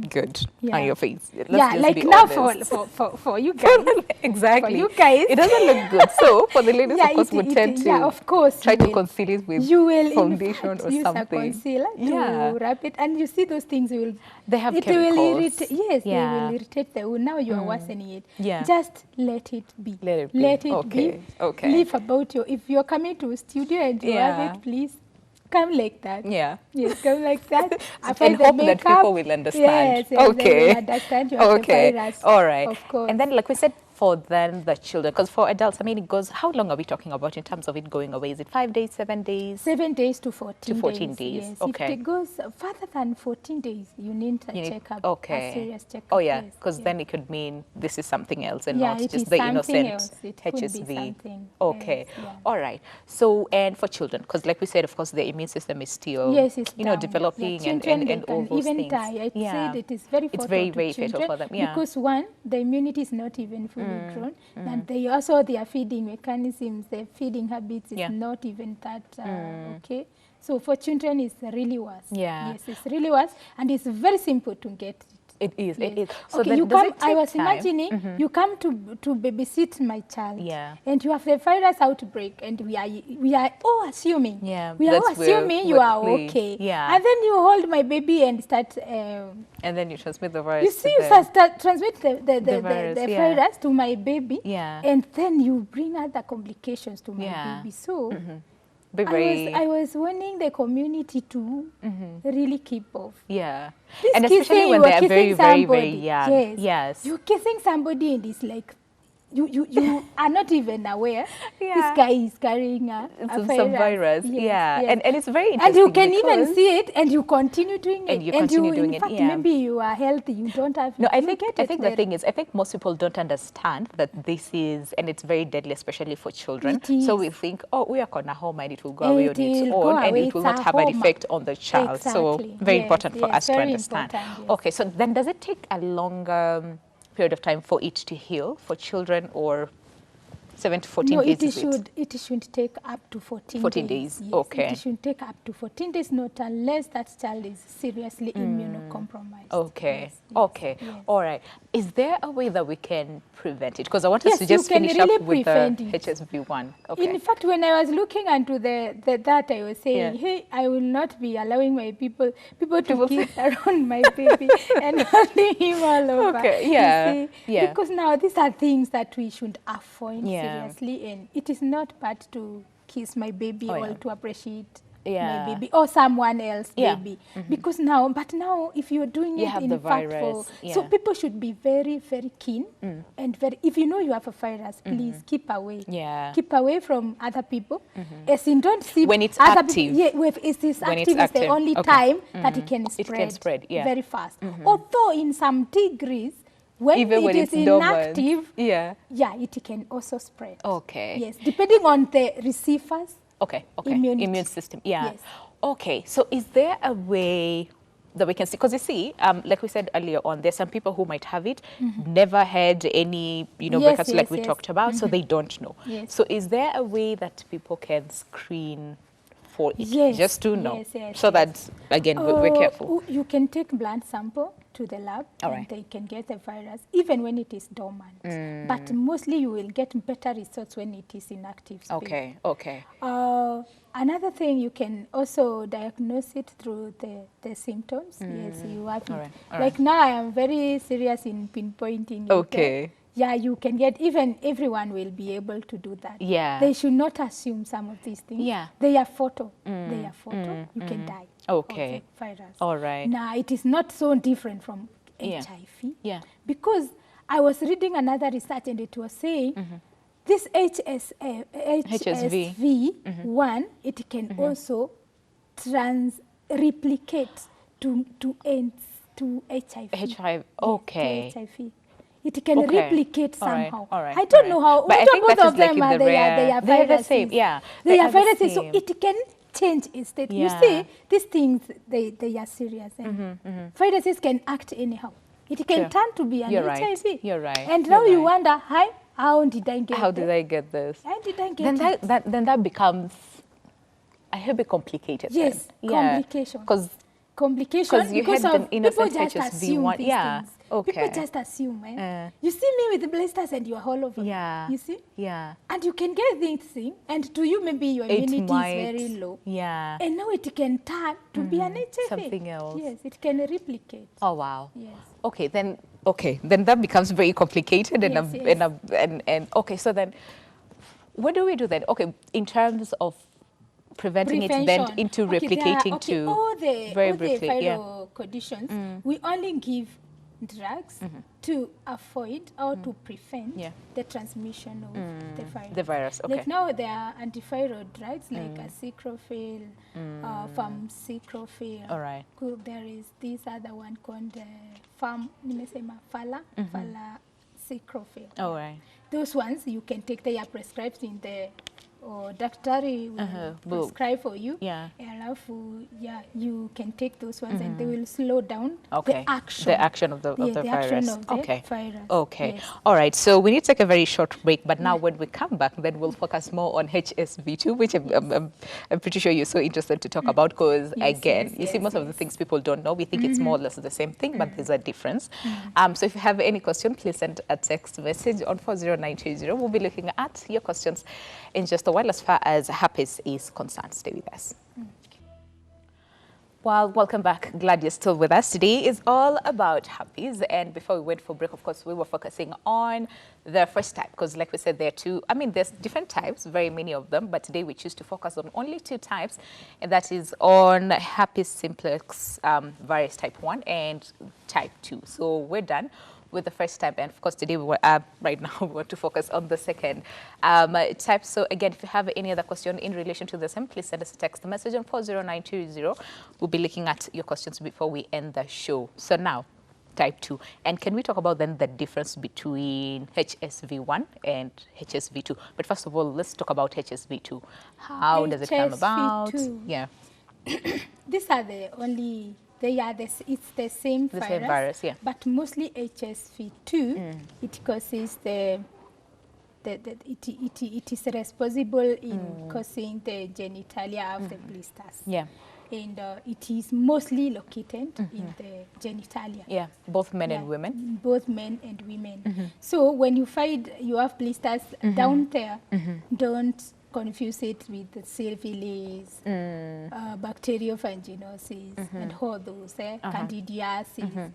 Speaker 1: good
Speaker 2: Yeah.
Speaker 1: on your face. Let's
Speaker 2: Yeah,
Speaker 1: just
Speaker 2: like
Speaker 1: be
Speaker 2: now
Speaker 1: honest.
Speaker 2: for you guys.
Speaker 1: Exactly.
Speaker 2: For you guys.
Speaker 1: It doesn't look good. So for the ladies,
Speaker 2: Yeah,
Speaker 1: of course,
Speaker 2: it-
Speaker 1: would
Speaker 2: it-
Speaker 1: tend to
Speaker 2: yeah, of course,
Speaker 1: try
Speaker 2: you
Speaker 1: to
Speaker 2: will.
Speaker 1: conceal it with
Speaker 2: You will in
Speaker 1: foundation
Speaker 2: fact
Speaker 1: or
Speaker 2: use
Speaker 1: something.
Speaker 2: a concealer to
Speaker 1: Yeah.
Speaker 2: wrap it, and you see those things will.
Speaker 1: They have
Speaker 2: it
Speaker 1: chemicals.
Speaker 2: will irritate. Yes,
Speaker 1: Yeah.
Speaker 2: they will irritate the wound. Now you are worsening it.
Speaker 1: Yeah.
Speaker 2: Just let it be.
Speaker 1: Let it be.
Speaker 2: Let it
Speaker 1: Okay,
Speaker 2: be.
Speaker 1: okay.
Speaker 2: Leave about your. If you're coming to a studio and you
Speaker 1: Yeah.
Speaker 2: have it, please come like that.
Speaker 1: Yeah.
Speaker 2: Yes, come like that.
Speaker 1: And hope that people will understand.
Speaker 2: Yes, yes,
Speaker 1: Okay.
Speaker 2: they will understand you have
Speaker 1: Okay.
Speaker 2: the virus.
Speaker 1: All right.
Speaker 2: Of course.
Speaker 1: And then, like we said, for then the children? Because for adults, I mean, it goes, how long are we talking about in terms of it going away? Is it 5 days, 7 days?
Speaker 2: 7 days to 14
Speaker 1: To 14 days.
Speaker 2: Yes.
Speaker 1: Okay.
Speaker 2: If it goes further than 14 days, you need a checkup,
Speaker 1: okay.
Speaker 2: a serious checkup.
Speaker 1: Oh, yeah,
Speaker 2: yes,
Speaker 1: because
Speaker 2: yes.
Speaker 1: then it could mean this is something else and
Speaker 2: Yeah,
Speaker 1: not
Speaker 2: it
Speaker 1: just
Speaker 2: is
Speaker 1: the
Speaker 2: something
Speaker 1: innocent
Speaker 2: else. It could be
Speaker 1: HSV.
Speaker 2: something
Speaker 1: Okay.
Speaker 2: else, yeah.
Speaker 1: All right. So, and for children, because like we said, of course, the immune system is still,
Speaker 2: yes, it's
Speaker 1: you know,
Speaker 2: down.
Speaker 1: developing
Speaker 2: Yeah,
Speaker 1: and
Speaker 2: children,
Speaker 1: all
Speaker 2: they can
Speaker 1: those
Speaker 2: even
Speaker 1: things.
Speaker 2: die. I said it is very fatal
Speaker 1: very,
Speaker 2: to
Speaker 1: very
Speaker 2: children
Speaker 1: fatal for them. Yeah.
Speaker 2: because one, the immunity is not even fully grown, and they also their feeding mechanisms, their feeding habits is not even that okay. So for children, it's really worse.
Speaker 1: Yeah.
Speaker 2: Yes, it's really worse, and it's very simple to get it.
Speaker 1: It is.
Speaker 2: Yes.
Speaker 1: It is. So
Speaker 2: okay,
Speaker 1: then
Speaker 2: you
Speaker 1: does
Speaker 2: come.
Speaker 1: it take
Speaker 2: I was
Speaker 1: time?
Speaker 2: imagining you come to babysit my child.
Speaker 1: Yeah.
Speaker 2: And you have the virus outbreak, and we are all assuming.
Speaker 1: Yeah.
Speaker 2: We are all assuming you are
Speaker 1: clean.
Speaker 2: okay.
Speaker 1: Yeah.
Speaker 2: And then you hold my baby and start.
Speaker 1: And then you transmit the virus.
Speaker 2: You see, you start transmit the virus to my baby.
Speaker 1: Yeah.
Speaker 2: And then you bring other complications to my baby. So. I was warning the community to really keep off.
Speaker 1: Yeah.
Speaker 2: This
Speaker 1: and especially when they are very, very, very young.
Speaker 2: Yes.
Speaker 1: Yes.
Speaker 2: You're kissing somebody and it's like, you are not even aware
Speaker 1: Yeah.
Speaker 2: this guy is carrying a
Speaker 1: some
Speaker 2: virus.
Speaker 1: virus.
Speaker 2: Yes,
Speaker 1: Yeah.
Speaker 2: yes.
Speaker 1: And it's very
Speaker 2: And
Speaker 1: interesting.
Speaker 2: you can even see it and you continue doing it.
Speaker 1: And you continue doing
Speaker 2: in
Speaker 1: it,
Speaker 2: fact,
Speaker 1: yeah.
Speaker 2: maybe you are healthy, you don't have
Speaker 1: No, I
Speaker 2: you
Speaker 1: think
Speaker 2: get
Speaker 1: I
Speaker 2: it
Speaker 1: think the
Speaker 2: very-
Speaker 1: thing is, I think most people don't understand that this is, and it's very deadly, especially for children.
Speaker 2: It is.
Speaker 1: So we think, oh, we are going to home and it will go away on
Speaker 2: It
Speaker 1: its
Speaker 2: will go
Speaker 1: own, and
Speaker 2: away,
Speaker 1: it will
Speaker 2: it's
Speaker 1: not
Speaker 2: a
Speaker 1: have an
Speaker 2: home.
Speaker 1: effect on the child. So
Speaker 2: Exactly.
Speaker 1: very
Speaker 2: Yes,
Speaker 1: important for
Speaker 2: yes,
Speaker 1: us to
Speaker 2: very
Speaker 1: understand.
Speaker 2: important, yes.
Speaker 1: Okay, so then does it take a longer period of time for it to heal for children, or 7 to 14
Speaker 2: no,
Speaker 1: days?
Speaker 2: it should take up to 14
Speaker 1: days.
Speaker 2: Yes,
Speaker 1: Okay.
Speaker 2: It should take up to 14 days, not unless that child is seriously immunocompromised.
Speaker 1: Okay.
Speaker 2: Yes, yes,
Speaker 1: Okay.
Speaker 2: yes.
Speaker 1: All right. Is there a way that we can prevent it? Because I want us
Speaker 2: Yes,
Speaker 1: to
Speaker 2: you
Speaker 1: just
Speaker 2: can
Speaker 1: finish
Speaker 2: really
Speaker 1: up with the
Speaker 2: prevent it.
Speaker 1: HSV one. Okay.
Speaker 2: In fact, when I was looking into that, I was saying,
Speaker 1: Yeah.
Speaker 2: hey, I will not be allowing my people to kiss around my baby and holding him all over.
Speaker 1: Okay, yeah,
Speaker 2: You see?
Speaker 1: yeah.
Speaker 2: Because now these are things that we should avoid
Speaker 1: Yeah.
Speaker 2: seriously, and it is not bad to kiss my baby
Speaker 1: Oh,
Speaker 2: or
Speaker 1: yeah.
Speaker 2: to appreciate
Speaker 1: Yeah.
Speaker 2: my baby or someone else
Speaker 1: Yeah.
Speaker 2: baby. Because now if you're doing
Speaker 1: You
Speaker 2: it
Speaker 1: have
Speaker 2: in
Speaker 1: the
Speaker 2: fact
Speaker 1: virus,
Speaker 2: so
Speaker 1: yeah.
Speaker 2: people should be very, very keen and very, if you know you have a virus, please keep away.
Speaker 1: Yeah.
Speaker 2: Keep away from other people. As in, don't see
Speaker 1: When it's
Speaker 2: other
Speaker 1: active.
Speaker 2: people. Yeah, if it is
Speaker 1: When it's
Speaker 2: active, it's the
Speaker 1: active.
Speaker 2: only
Speaker 1: Okay.
Speaker 2: time that it can
Speaker 1: It can spread, yeah.
Speaker 2: very fast. Although in some degrees, when
Speaker 1: Even
Speaker 2: it
Speaker 1: when
Speaker 2: is
Speaker 1: it's dormant.
Speaker 2: inactive,
Speaker 1: Yeah.
Speaker 2: it can also spread.
Speaker 1: Okay.
Speaker 2: Yes, depending on the receivers.
Speaker 1: Okay. Okay.
Speaker 2: Immunity.
Speaker 1: Immune system. Yeah.
Speaker 2: Yes.
Speaker 1: Okay. So is there a way that we can see? Because you see, like we said earlier on, there's some people who might have it, never had any,
Speaker 2: Yes,
Speaker 1: breakouts
Speaker 2: yes,
Speaker 1: like we
Speaker 2: yes.
Speaker 1: talked about, so they don't know.
Speaker 2: Yes.
Speaker 1: So is there a way that people can screen for it?
Speaker 2: Yes,
Speaker 1: Just to know.
Speaker 2: yes, yes,
Speaker 1: so
Speaker 2: yes.
Speaker 1: that, again, we're careful.
Speaker 2: You can take blood sample to the lab
Speaker 1: All
Speaker 2: and
Speaker 1: right.
Speaker 2: they can get the virus even when it is dormant. But mostly you will get better results when it is in active state.
Speaker 1: Okay. Okay.
Speaker 2: Another thing, you can also diagnose it through the symptoms. Yes, you have
Speaker 1: All
Speaker 2: it.
Speaker 1: right, all
Speaker 2: Like now I am very serious in pinpointing it.
Speaker 1: Okay.
Speaker 2: Yeah, you can get, even everyone will be able to do that.
Speaker 1: Yeah.
Speaker 2: They should not assume some of these things.
Speaker 1: Yeah.
Speaker 2: They are photo. They are photo. You can die.
Speaker 1: Okay.
Speaker 2: Of the virus.
Speaker 1: All right.
Speaker 2: Now, it is not so different from
Speaker 1: Yeah.
Speaker 2: HIV.
Speaker 1: Yeah.
Speaker 2: Because I was reading another research and it was saying this HSV one, it can also replicate to HIV.
Speaker 1: HIV. Okay.
Speaker 2: To HIV. It can
Speaker 1: Okay.
Speaker 2: replicate
Speaker 1: All right,
Speaker 2: somehow.
Speaker 1: all right,
Speaker 2: I don't
Speaker 1: all
Speaker 2: know
Speaker 1: right.
Speaker 2: how.
Speaker 1: But I think
Speaker 2: both
Speaker 1: that
Speaker 2: of
Speaker 1: is like
Speaker 2: them
Speaker 1: in
Speaker 2: are
Speaker 1: the
Speaker 2: they
Speaker 1: rare-
Speaker 2: are
Speaker 1: they are the
Speaker 2: viruses.
Speaker 1: same, yeah.
Speaker 2: They
Speaker 1: They
Speaker 2: are
Speaker 1: are the
Speaker 2: viruses, so
Speaker 1: same.
Speaker 2: it can change its state. You
Speaker 1: Yeah.
Speaker 2: see, these things, they are serious. And viruses can act anyhow. It can
Speaker 1: Sure.
Speaker 2: turn to be an
Speaker 1: You're right.
Speaker 2: HIV.
Speaker 1: You're right.
Speaker 2: And now
Speaker 1: You're
Speaker 2: you
Speaker 1: right.
Speaker 2: wonder, how did I get
Speaker 1: How did
Speaker 2: there?
Speaker 1: I get this?
Speaker 2: How did I get
Speaker 1: Then
Speaker 2: it?
Speaker 1: that becomes a little bit complicated.
Speaker 2: Yes, complication.
Speaker 1: Because
Speaker 2: Complication
Speaker 1: 'Cause you
Speaker 2: because
Speaker 1: had
Speaker 2: of
Speaker 1: an innocent
Speaker 2: people just
Speaker 1: HSV
Speaker 2: assume
Speaker 1: one.
Speaker 2: these
Speaker 1: Yeah,
Speaker 2: things.
Speaker 1: okay.
Speaker 2: People just assume, You see me with the blisters and you are all over.
Speaker 1: Yeah.
Speaker 2: You see?
Speaker 1: yeah,
Speaker 2: And you can get this thing, and to you maybe your
Speaker 1: it
Speaker 2: immunity
Speaker 1: might,
Speaker 2: is very low.
Speaker 1: Yeah.
Speaker 2: And now it can turn to be an HIV.
Speaker 1: Something else.
Speaker 2: Yes, it can replicate.
Speaker 1: Oh wow.
Speaker 2: Yes.
Speaker 1: Okay, then that becomes very complicated and
Speaker 2: Yes, yes.
Speaker 1: and okay, so then what do we do then? Okay, in terms of preventing it then
Speaker 2: Prevention.
Speaker 1: into
Speaker 2: Okay,
Speaker 1: replicating to
Speaker 2: all the
Speaker 1: very
Speaker 2: all
Speaker 1: briefly,
Speaker 2: the
Speaker 1: yeah.
Speaker 2: viral conditions, we only give drugs to avoid or to prevent the transmission of the virus.
Speaker 1: The virus, okay.
Speaker 2: Like now there are antiviral drugs like aciclovir, famciclovir.
Speaker 1: All right.
Speaker 2: There is this other one called famciclovir.
Speaker 1: All right.
Speaker 2: Those ones you can take, they are prescribed in the daktari will prescribe for you.
Speaker 1: Yeah.
Speaker 2: And you can take those ones and they will slow down
Speaker 1: the action of the virus.
Speaker 2: Action of the virus.
Speaker 1: Okay.
Speaker 2: Yes.
Speaker 1: All right. So we need to take a very short break, but now when we come back, then we'll focus more on HSV2, which I'm pretty sure you're so interested to talk about because, again, you see most of the things people don't know. We think it's more or less the same thing, but there's a difference. So if you have any question, please send a text message on 40920. We'll be looking at your questions in just a while as far as herpes is concerned. Stay with us. Well, welcome back. Glad you're still with us. Today is all about herpes. And before we went for break, of course, we were focusing on the first type because like we said, there are two, there's different types, very many of them, but today we choose to focus on only two types, and that is on herpes simplex virus type 1 and type 2. So we're done with the first type, and of course today right now we want to focus on the second type. So again, if you have any other question in relation to the same, please send us a text message on 40920. We'll be looking at your questions before we end the show. So now, type 2, and can we talk about then the difference between HSV1 and HSV2? But first of all, let's talk about HSV2. How does it come about? Yeah.
Speaker 2: These are the only. It's the same virus.
Speaker 1: The same virus, yeah.
Speaker 2: But mostly HSV2, it causes it is responsible in causing the genitalia of the blisters.
Speaker 1: Yeah.
Speaker 2: And it is mostly located in the genitalia.
Speaker 1: Yeah, both men and women.
Speaker 2: Both men and women. So when you find you have blisters down there, don't confuse it with the syphilis, bacteriophagocytosis, and all those, candidiasis.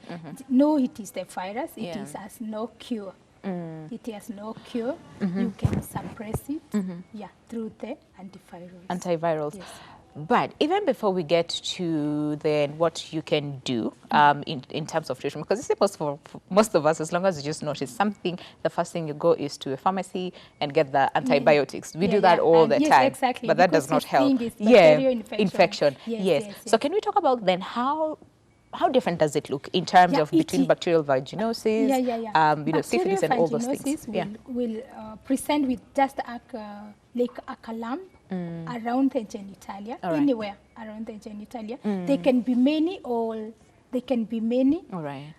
Speaker 2: No, it is the virus. It is has no cure. It has no cure. You can suppress it, through the antivirals.
Speaker 1: Antivirals.
Speaker 2: Yes.
Speaker 1: But even before we get to then what you can do in terms of treatment, because you see most of us, as long as you just notice something, the first thing you go is to a pharmacy and get the antibiotics. We do that all the time,
Speaker 2: exactly,
Speaker 1: but that does not help. Infection. Yes. So can we talk about then how different does it look in terms of between bacterial vaginosis, syphilis and all those things?
Speaker 2: Will present with just like a lump around the genitalia, anywhere around the genitalia. They can be many, or they can be many.
Speaker 1: All right.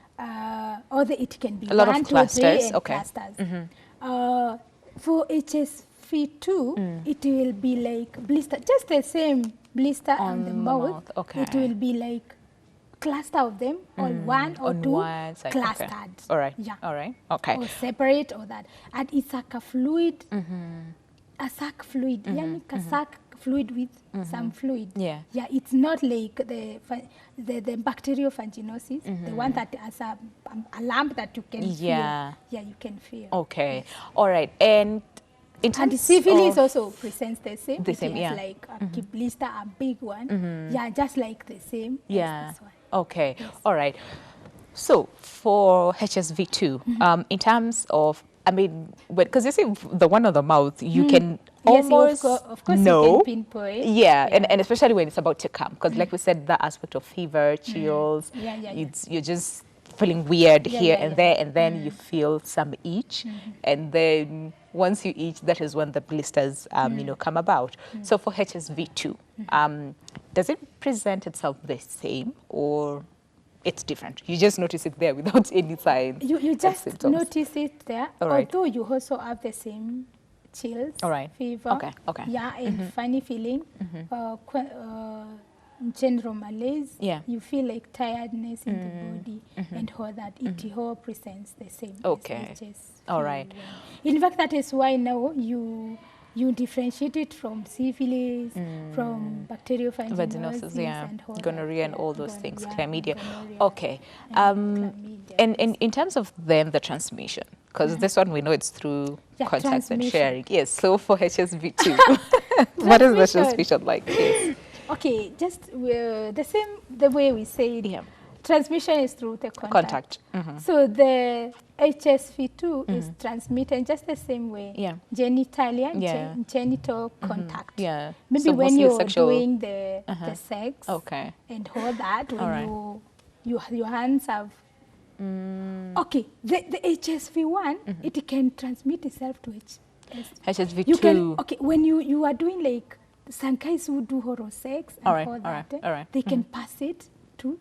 Speaker 2: Or it can be
Speaker 1: a lot
Speaker 2: 1,
Speaker 1: of
Speaker 2: 2,
Speaker 1: clusters.
Speaker 2: 3 clusters. For HSV2, it will be like blister, just the same blister on the mouth.
Speaker 1: Okay.
Speaker 2: It will be like cluster of them, or one or two clustered.
Speaker 1: Okay. All right.
Speaker 2: Yeah.
Speaker 1: All right. Okay.
Speaker 2: Or separate, or that. And it's like a fluid, a sac fluid, a sac fluid with some fluid.
Speaker 1: Yeah.
Speaker 2: Yeah, it's not like the bacteriophagocytosis, the one that has a lump that you can feel. Yeah, you can feel.
Speaker 1: Okay. Yes. All right. And in terms
Speaker 2: and syphilis also presents the same.
Speaker 1: The same,
Speaker 2: it's like a blister, a big one. Yeah, just like the same.
Speaker 1: Yeah.
Speaker 2: As this one.
Speaker 1: Okay.
Speaker 2: Yes.
Speaker 1: All right. So for HSV2, in terms of, because you see the one on the mouth, you can almost
Speaker 2: of course
Speaker 1: know.
Speaker 2: You can pinpoint.
Speaker 1: Yeah, and especially when it's about to come, because like we said, that aspect of fever, chills, you're just feeling weird here and there, and then you feel some itch, and then once you itch, that is when the blisters, come about. So for HSV2, does it present itself the same, or it's different? You just notice it there without any signs.
Speaker 2: You just
Speaker 1: symptoms.
Speaker 2: notice it there, although you also have the same chills, fever, yeah, and funny feeling, general malaise. Yeah, you feel like tiredness in the body, and all that. It all presents the same.
Speaker 1: Okay, all right.
Speaker 2: In fact, that is why now you differentiate it from syphilis, from bacteriophagocytosis, and
Speaker 1: gonorrhea, and all those things, chlamydia. Okay, and in terms of then the transmission, because this one we know it's through contact and sharing. Yes. So for HSV2, what is the transmission like? Yes.
Speaker 2: Okay, just the way we say it.
Speaker 1: Yeah.
Speaker 2: transmission is through the contact.
Speaker 1: Contact.
Speaker 2: So the HSV2 is transmitted just the same way.
Speaker 1: Yeah.
Speaker 2: Genitalia,
Speaker 1: Yeah.
Speaker 2: genital contact.
Speaker 1: Yeah.
Speaker 2: Maybe
Speaker 1: So
Speaker 2: when
Speaker 1: mostly
Speaker 2: you're
Speaker 1: sexual.
Speaker 2: doing the sex
Speaker 1: Okay.
Speaker 2: and all that, when
Speaker 1: All right.
Speaker 2: your hands have. Okay, the HSV1, it can transmit itself to
Speaker 1: HSV2.
Speaker 2: You can, okay, when you are doing like some guys who do oral sex and
Speaker 1: All right,
Speaker 2: all
Speaker 1: all
Speaker 2: that,
Speaker 1: right, all right.
Speaker 2: they can pass it to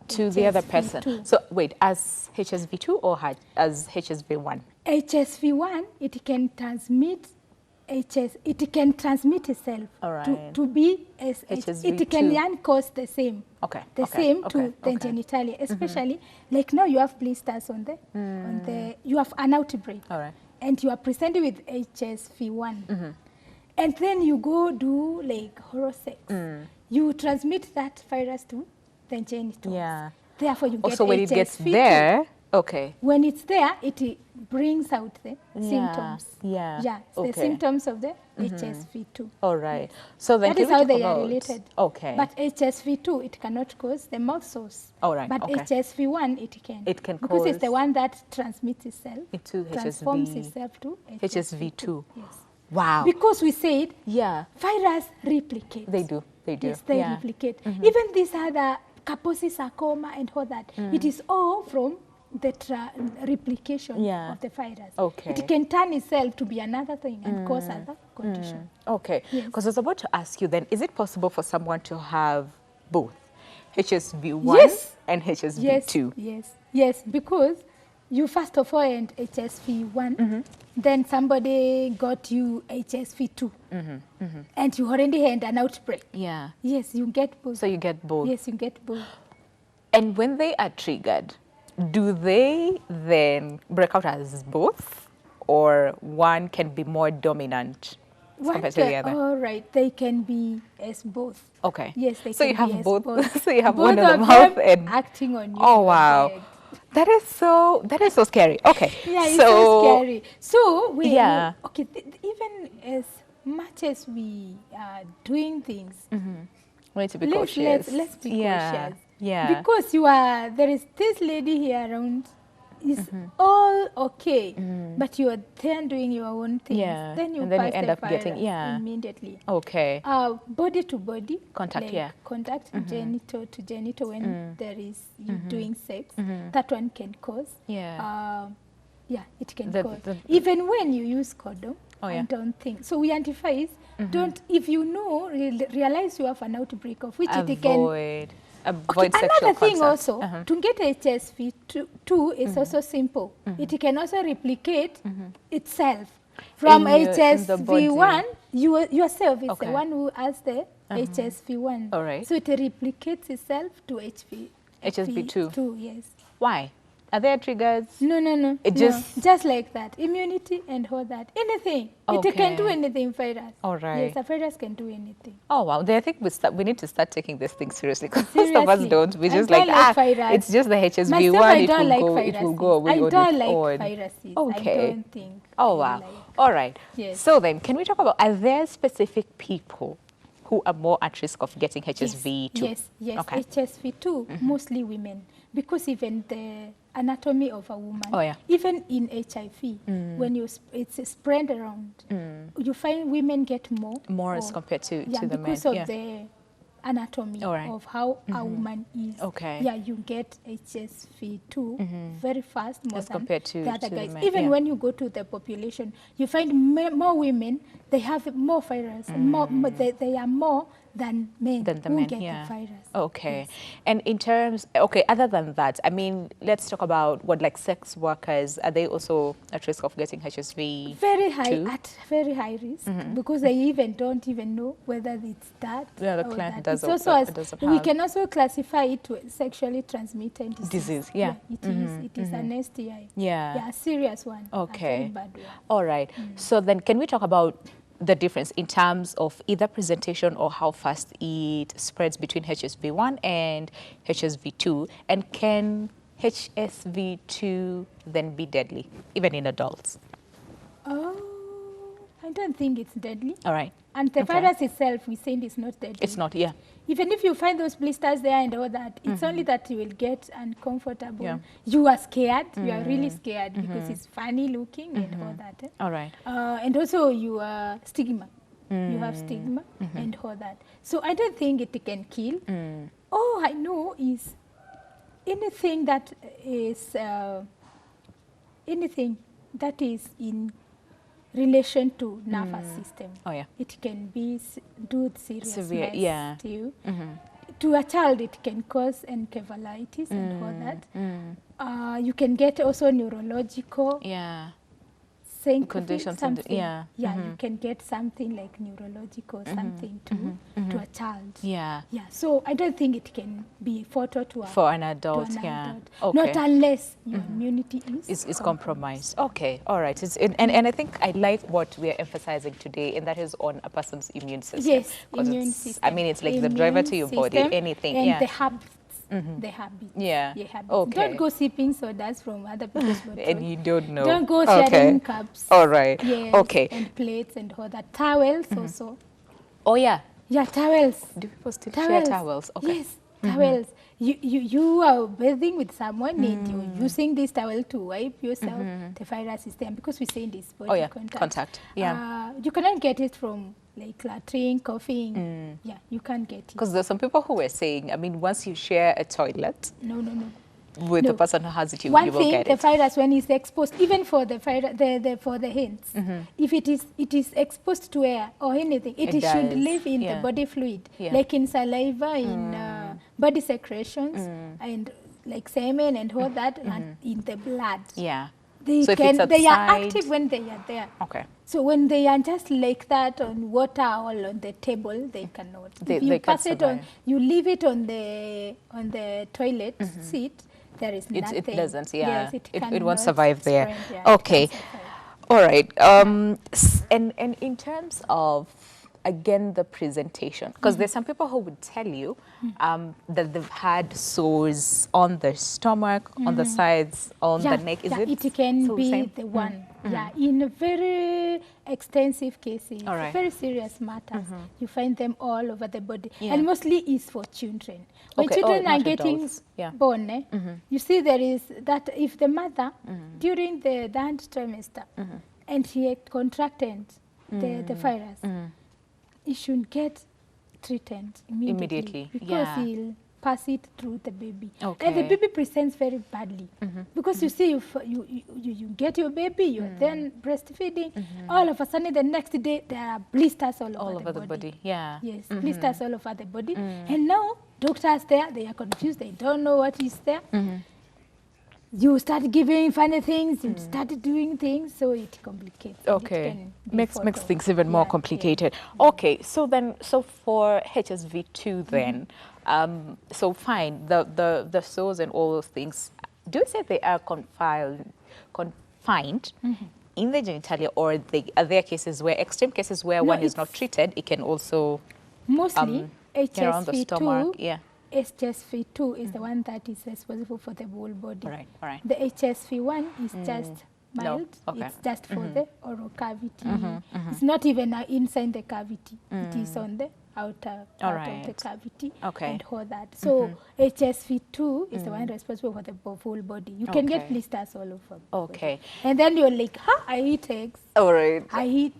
Speaker 1: the other person.
Speaker 2: HSV2.
Speaker 1: So wait, as HSV2 or as HSV1?
Speaker 2: HSV1, it can transmit it can transmit itself
Speaker 1: All right.
Speaker 2: to be
Speaker 1: HSV2.
Speaker 2: it can cause the same.
Speaker 1: Okay.
Speaker 2: The
Speaker 1: okay,
Speaker 2: same
Speaker 1: okay,
Speaker 2: to the
Speaker 1: okay.
Speaker 2: genitalia, especially like now you have blisters on the you have an outbreak.
Speaker 1: All right.
Speaker 2: And you are presented with HSV1. And then you go do like oral sex. You transmit that virus to the genitals.
Speaker 1: Yeah.
Speaker 2: Therefore, you get
Speaker 1: Also, when it gets
Speaker 2: HSV2.
Speaker 1: there, okay.
Speaker 2: When it's there, it brings out the symptoms.
Speaker 1: Yeah.
Speaker 2: Yeah, it's
Speaker 1: Okay.
Speaker 2: the symptoms of the HSV2.
Speaker 1: All right. So then
Speaker 2: That
Speaker 1: can
Speaker 2: is
Speaker 1: we
Speaker 2: how
Speaker 1: talk
Speaker 2: they are
Speaker 1: about-
Speaker 2: related.
Speaker 1: Okay.
Speaker 2: But HSV2, it cannot cause the mouth sores.
Speaker 1: All right,
Speaker 2: But
Speaker 1: okay.
Speaker 2: HSV1, it can.
Speaker 1: It can
Speaker 2: because it's
Speaker 1: cause-
Speaker 2: the one that transmits itself.
Speaker 1: Into
Speaker 2: transforms
Speaker 1: HSV
Speaker 2: itself to
Speaker 1: HSV2.
Speaker 2: Yes.
Speaker 1: Wow.
Speaker 2: Because we said
Speaker 1: Yeah.
Speaker 2: virus replicate.
Speaker 1: They do. They do.
Speaker 2: Yes, they
Speaker 1: yeah.
Speaker 2: replicate. Even these other Kaposi sarcoma and all that, it is all from the replication
Speaker 1: Yeah.
Speaker 2: of the virus.
Speaker 1: Okay.
Speaker 2: It can turn itself to be another thing and cause other condition.
Speaker 1: Okay.
Speaker 2: Yes.
Speaker 1: Because I was about to ask you then, is it possible for someone to have both HSV1
Speaker 2: Yes.
Speaker 1: and HSV2?
Speaker 2: Yes, because you first of all had HSV1, then somebody got you HSV2, and you already had an outbreak.
Speaker 1: Yeah.
Speaker 2: Yes, you get both.
Speaker 1: So you get both.
Speaker 2: Yes, you get both.
Speaker 1: And when they are triggered, do they then break out as both, or one can be more dominant compared to the other?
Speaker 2: All right, they can be as both.
Speaker 1: Okay.
Speaker 2: Yes, they
Speaker 1: So
Speaker 2: can
Speaker 1: you have
Speaker 2: be as
Speaker 1: both. So you have
Speaker 2: both
Speaker 1: one in the
Speaker 2: of
Speaker 1: mouth
Speaker 2: them
Speaker 1: and
Speaker 2: acting on you.
Speaker 1: oh
Speaker 2: in
Speaker 1: wow,
Speaker 2: bed.
Speaker 1: that is so scary. Okay.
Speaker 2: Yeah, it's so scary. So
Speaker 1: Yeah.
Speaker 2: okay, even as much as we are doing things,
Speaker 1: We need to be cautious.
Speaker 2: let's be
Speaker 1: yeah.
Speaker 2: cautious.
Speaker 1: Yeah.
Speaker 2: Because there is this lady here around, is all okay, but you are there doing your own things.
Speaker 1: Yeah.
Speaker 2: Then you
Speaker 1: And then you
Speaker 2: pass
Speaker 1: end
Speaker 2: the
Speaker 1: up getting-
Speaker 2: virus
Speaker 1: yeah.
Speaker 2: immediately.
Speaker 1: Okay.
Speaker 2: Body to body
Speaker 1: Contact,
Speaker 2: like
Speaker 1: yeah.
Speaker 2: contact, genital to genital when there is you doing sex, that one can cause.
Speaker 1: Yeah.
Speaker 2: Yeah, it can
Speaker 1: The-
Speaker 2: cause.
Speaker 1: the-
Speaker 2: Even when you use condom,
Speaker 1: Oh,
Speaker 2: I
Speaker 1: yeah.
Speaker 2: don't think. So we advise, don't, if you know, realize you have an outbreak of which it can.
Speaker 1: Avoid
Speaker 2: Okay,
Speaker 1: sexual
Speaker 2: another thing
Speaker 1: contact.
Speaker 2: also, to get HSV2 is also simple. It can also replicate itself. From
Speaker 1: In the body.
Speaker 2: HSV1, yourself is
Speaker 1: Okay.
Speaker 2: the one who has the HSV1.
Speaker 1: All right.
Speaker 2: So it replicates itself to
Speaker 1: HSV2.
Speaker 2: Yes.
Speaker 1: Why? Are there triggers?
Speaker 2: No.
Speaker 1: It
Speaker 2: no.
Speaker 1: just-
Speaker 2: just like that. Immunity and all that. Anything. It can do
Speaker 1: Okay.
Speaker 2: anything, virus.
Speaker 1: All right.
Speaker 2: Yes, a virus can do anything.
Speaker 1: Oh wow! Then I think we need to start taking this thing seriously because most of us
Speaker 2: Seriously.
Speaker 1: don't. We
Speaker 2: I
Speaker 1: just
Speaker 2: don't
Speaker 1: like
Speaker 2: virus.
Speaker 1: it's just the HSV1.
Speaker 2: Myself, I
Speaker 1: It
Speaker 2: don't
Speaker 1: will
Speaker 2: like
Speaker 1: go.
Speaker 2: viruses.
Speaker 1: It will go away
Speaker 2: I
Speaker 1: on
Speaker 2: don't
Speaker 1: its
Speaker 2: like
Speaker 1: own.
Speaker 2: viruses.
Speaker 1: Okay.
Speaker 2: I don't think.
Speaker 1: Oh
Speaker 2: I
Speaker 1: wow!
Speaker 2: like.
Speaker 1: All right.
Speaker 2: Yes.
Speaker 1: So then, can we talk about, are there specific people who are more at risk of getting HSV2?
Speaker 2: Yes.
Speaker 1: Okay.
Speaker 2: HSV2, mostly women, because even the anatomy of a woman,
Speaker 1: Oh, yeah.
Speaker 2: even in HIV, when it's spread around, you find women get more
Speaker 1: As compared to the men.
Speaker 2: because of
Speaker 1: Yeah.
Speaker 2: the anatomy
Speaker 1: All right.
Speaker 2: of how a woman is.
Speaker 1: Okay.
Speaker 2: Yeah, you get HSV2 very fast, more
Speaker 1: As
Speaker 2: than
Speaker 1: compared to
Speaker 2: the other
Speaker 1: the
Speaker 2: guys.
Speaker 1: men,
Speaker 2: Even
Speaker 1: yeah.
Speaker 2: when you go to the population, you find more women, they have more virus, they are more than men
Speaker 1: Than the
Speaker 2: who
Speaker 1: men,
Speaker 2: get
Speaker 1: yeah.
Speaker 2: the virus.
Speaker 1: Okay.
Speaker 2: Yes.
Speaker 1: And in terms, okay, other than that, I mean, let's talk about like sex workers. Are they also at risk of getting HSV?
Speaker 2: Very high,
Speaker 1: too?
Speaker 2: at very high risk, because they don't even know whether it's that
Speaker 1: Yeah, the
Speaker 2: or
Speaker 1: client
Speaker 2: that.
Speaker 1: doesn't-
Speaker 2: It's also
Speaker 1: doesn't
Speaker 2: we
Speaker 1: have.
Speaker 2: can also classify it to sexually transmitted
Speaker 1: Disease, yeah.
Speaker 2: it is an STI.
Speaker 1: Yeah.
Speaker 2: Yeah, a serious one.
Speaker 1: Okay.
Speaker 2: A very bad one.
Speaker 1: All right. So then can we talk about the difference in terms of either presentation or how fast it spreads between HSV1 and HSV2? And can HSV2 then be deadly, even in adults?
Speaker 2: Oh, I don't think it's deadly.
Speaker 1: All right.
Speaker 2: And the
Speaker 1: Okay.
Speaker 2: virus itself, we said it's not deadly.
Speaker 1: It's not, yeah.
Speaker 2: even if you find those blisters there and all that, it's only that you will get uncomfortable.
Speaker 1: Yeah.
Speaker 2: You are scared. You are really scared because it's funny looking and all that. Eh?
Speaker 1: All right.
Speaker 2: And also you are stigma. You have stigma and all that. So I don't think it can kill. All I know is anything that is in relation to nervous system.
Speaker 1: Oh, yeah.
Speaker 2: It can be do serious
Speaker 1: Severe,
Speaker 2: mess
Speaker 1: yeah.
Speaker 2: to you. To a child, it can cause encephalitis and all that. You can get also neurological
Speaker 1: Conditions and
Speaker 2: something. You can get something like neurological something to a child.
Speaker 1: Yeah.
Speaker 2: So I don't think it can be photo to
Speaker 1: an adult.
Speaker 2: adult.
Speaker 1: Okay.
Speaker 2: Not unless your immunity
Speaker 1: is compromised. Okay, all right. And I think I like what we are emphasizing today, and that is on a person's immune system.
Speaker 2: Yes, immune system.
Speaker 1: I mean, it's like the driver to your body, anything.
Speaker 2: And the habits. The habits.
Speaker 1: Yeah.
Speaker 2: Your habits.
Speaker 1: Okay.
Speaker 2: Don't go sipping sodas from other people's bottles.
Speaker 1: And you don't know.
Speaker 2: Don't go sharing cups.
Speaker 1: All right.
Speaker 2: Yes,
Speaker 1: okay.
Speaker 2: And plates and all that. Towels also.
Speaker 1: Oh, yeah.
Speaker 2: Yeah, towels.
Speaker 1: Do people still share towels? Okay.
Speaker 2: Yes, towels. You are bathing with someone and you're using this towel to wipe yourself. The virus is there because we say this body contact.
Speaker 1: Yeah.
Speaker 2: You cannot get it from like latrine, coughing. Yeah, you can't get it.
Speaker 1: Because there's some people who were saying, I mean, once you share a toilet with the person who has it, you will get it.
Speaker 2: One thing, the virus when it's exposed, even for the virus, for the hands, if it is exposed to air or anything, it should live in the body fluid, like in saliva, in body secretions, and like semen and all that, and in the blood.
Speaker 1: Yeah.
Speaker 2: They are active when they are there.
Speaker 1: Okay.
Speaker 2: So when they are just like that on water or on the table, they cannot. If you pass it on, you leave it on the toilet seat, there is nothing.
Speaker 1: It doesn't,
Speaker 2: Yes,
Speaker 1: it won't survive there.
Speaker 2: Spread,
Speaker 1: okay. All right. And in terms of, again, the presentation, because there's some people who would tell you that they've had sores on the stomach, on the sides, on the neck. Is
Speaker 2: it can be the one. Yeah, in very extensive cases, very serious matters, you find them all over the body. And mostly is for children. When children are getting born, you see there is that if the mother, during the 9th trimester, and he had contracted the virus, he should get treated immediately because he'll pass it through the baby.
Speaker 1: Okay.
Speaker 2: And the baby presents very badly because you see, you get your baby, you're then breastfeeding. All of a sudden, the next day, there are blisters all over the body.
Speaker 1: Yeah.
Speaker 2: Yes, blisters all over the body. And now, doctors there, they are confused. They don't know what is there. You start giving funny things, you start doing things, so it complicates.
Speaker 1: Okay, makes things even more complicated. Okay, so for HSV2 then, so fine, the sores and all those things, do you say they are confined in the genitalia, or are there cases where, extreme cases where one is not treated, it can also
Speaker 2: mostly
Speaker 1: around the stomach?
Speaker 2: HSV2 is the one that is responsible for the whole body.
Speaker 1: All right.
Speaker 2: The HSV1 is just mild. It's just for the oral cavity. It's not even inside the cavity. It is on the outer part of the cavity and all that. So HSV2 is the one responsible for the whole body. You can get blisters all over.
Speaker 1: Okay.
Speaker 2: And then you're like, I eat eggs.
Speaker 1: All right.
Speaker 2: I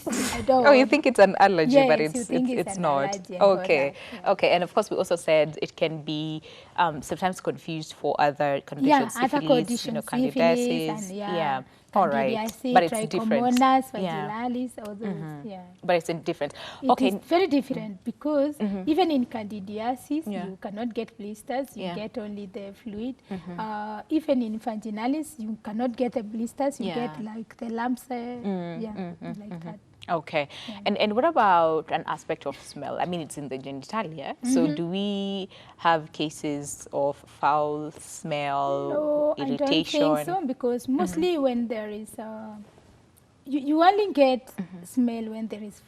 Speaker 2: don't.
Speaker 1: Oh, you think it's an allergy,
Speaker 2: yes,
Speaker 1: but it's not. Okay. Okay. And of course, we also said it can be sometimes confused for other conditions.
Speaker 2: Other conditions,
Speaker 1: candidiasis. All right, but it's different.
Speaker 2: Vagillalis, all those,
Speaker 1: But it's different.
Speaker 2: It's very different because even in candidiasis, you cannot get blisters. You get only the fluid. Even in vaginalis, you cannot get the blisters. You get like the lumps, like that.
Speaker 1: Okay. And what about an aspect of smell? I mean, it's in the genitalia. So do we have cases of foul smell, irritation?
Speaker 2: I don't think so, because mostly when there is, you only get smell when there is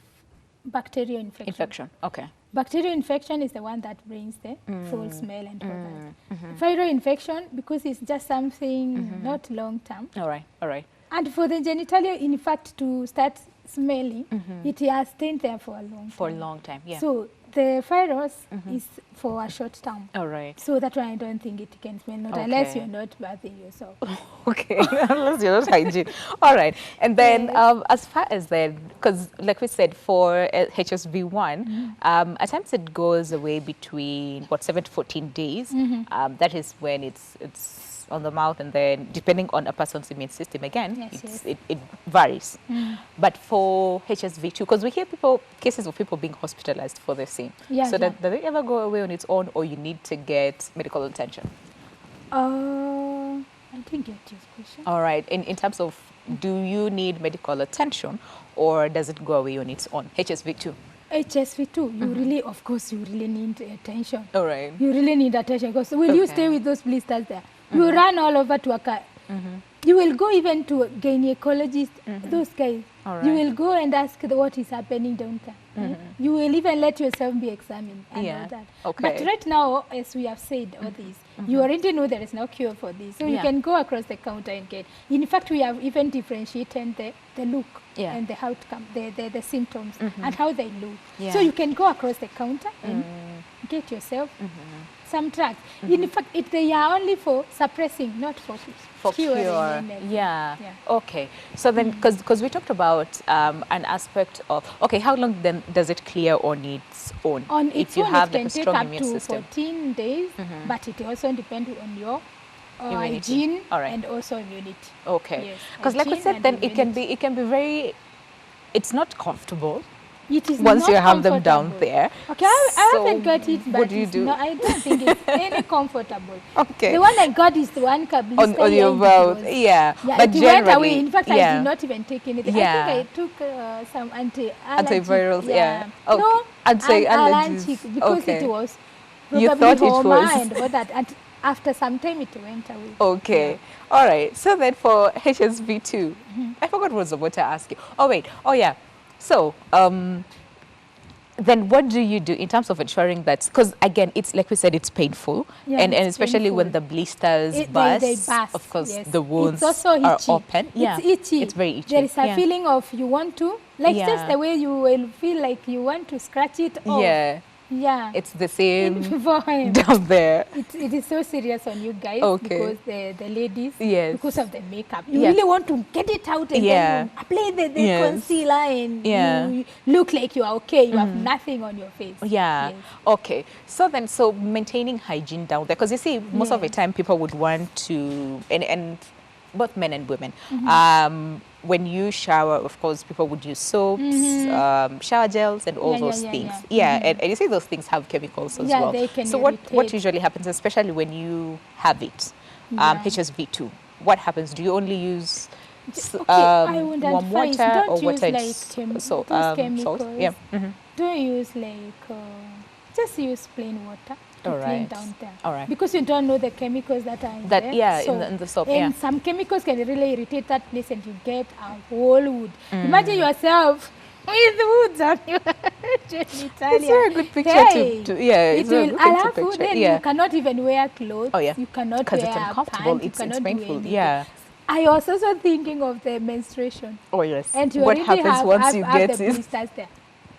Speaker 2: bacterial infection.
Speaker 1: Okay.
Speaker 2: Bacterial infection is the one that brings the foul smell and all that. Viral infection, because it's just something not long term.
Speaker 1: All right.
Speaker 2: And for the genitalia, in fact, to start smelling, it has stayed there for a long time.
Speaker 1: Yeah.
Speaker 2: So the virus is for a short term.
Speaker 1: All right.
Speaker 2: So that's why I don't think it can smell, not unless you're not bathing yourself.
Speaker 1: Okay, unless you're not hygiene. All right. And then as far as then, because like we said, for HSV1, at times it goes away between, what, 7 to 14 days. That is when it's on the mouth, and then depending on a person's immune system, again, it varies. But for HSV2, because we hear cases of people being hospitalized for the same. So does it ever go away on its own, or you need to get medical attention?
Speaker 2: I didn't get your question.
Speaker 1: All right. In terms of, do you need medical attention, or does it go away on its own? HSV2.
Speaker 2: HSV2, you really, of course, you really need attention.
Speaker 1: All right.
Speaker 2: You really need attention, because will you stay with those blisters there? You run all over to a car. You will go even to a gynecologist, those guys. You will go and ask what is happening down there. You will even let yourself be examined and all that. But right now, as we have said all this, you already know there is no cure for this. So you can go across the counter and get. In fact, we have even differentiated the look and the outcome, the symptoms and how they look. So you can go across the counter and get yourself some drugs. In fact, they are only for suppressing, not for cure. Okay. So then, because we talked about an aspect of, okay, how long then does it clear on its own? On its own, it can take up to
Speaker 1: system?
Speaker 2: 14 days, but it also depends on your hygiene and also immunity.
Speaker 1: Okay. Because like we said, then it can be very, it's not comfortable.
Speaker 2: It is
Speaker 1: once
Speaker 2: not
Speaker 1: you have them down there.
Speaker 2: Okay, I haven't got it, but
Speaker 1: what do you do?
Speaker 2: No, I don't think it's any comfortable.
Speaker 1: Okay.
Speaker 2: The one I got is the one
Speaker 1: on your mouth. But
Speaker 2: it went away. In fact, I did not even take anything. I think I took some
Speaker 1: antivirals.
Speaker 2: Okay.
Speaker 1: No,
Speaker 2: anti-allergic, because it was probably warmer and all that. And after some time, it went away.
Speaker 1: Okay. All right. So then for HSV2, I forgot what I was about to ask you. Oh, wait. Oh, yeah. So, then what do you do in terms of ensuring that, because again, it's like we said, it's painful, and especially painful. When the blisters burst, they burst, of course, the wounds are open.
Speaker 2: It's itchy.
Speaker 1: It's very itchy.
Speaker 2: There is a feeling of you want to, like just the way you will feel like you want to scratch it off. It's the same down there. It is so serious on you guys, because the ladies, because of the makeup, you really want to get it out and then you apply the concealer and you look like you are okay. You have nothing on your face.
Speaker 1: Okay. So then, maintaining hygiene down there, because you see, most of the time people would want to, and both men and women, when you shower, of course, people would use soaps, shower gels, and all those things. And you see those things have chemicals as well.
Speaker 2: They can
Speaker 1: so what usually happens, especially when you have it, HSV2, what happens? Do you only use warm water, or what types? Salt.
Speaker 2: Don't use just use plain water. Clean down there. Because you don't know the chemicals that are in there.
Speaker 1: In the soap.
Speaker 2: And some chemicals can really irritate that place, and you get a whole wound. Imagine yourself with woods on you.
Speaker 1: It's a very good picture
Speaker 2: it will allow food, then you cannot even wear clothes. You cannot wear
Speaker 1: it's uncomfortable.
Speaker 2: Pants.
Speaker 1: It's painful.
Speaker 2: I was also thinking of the menstruation.
Speaker 1: And
Speaker 2: you
Speaker 1: what happens once you get it?
Speaker 2: There.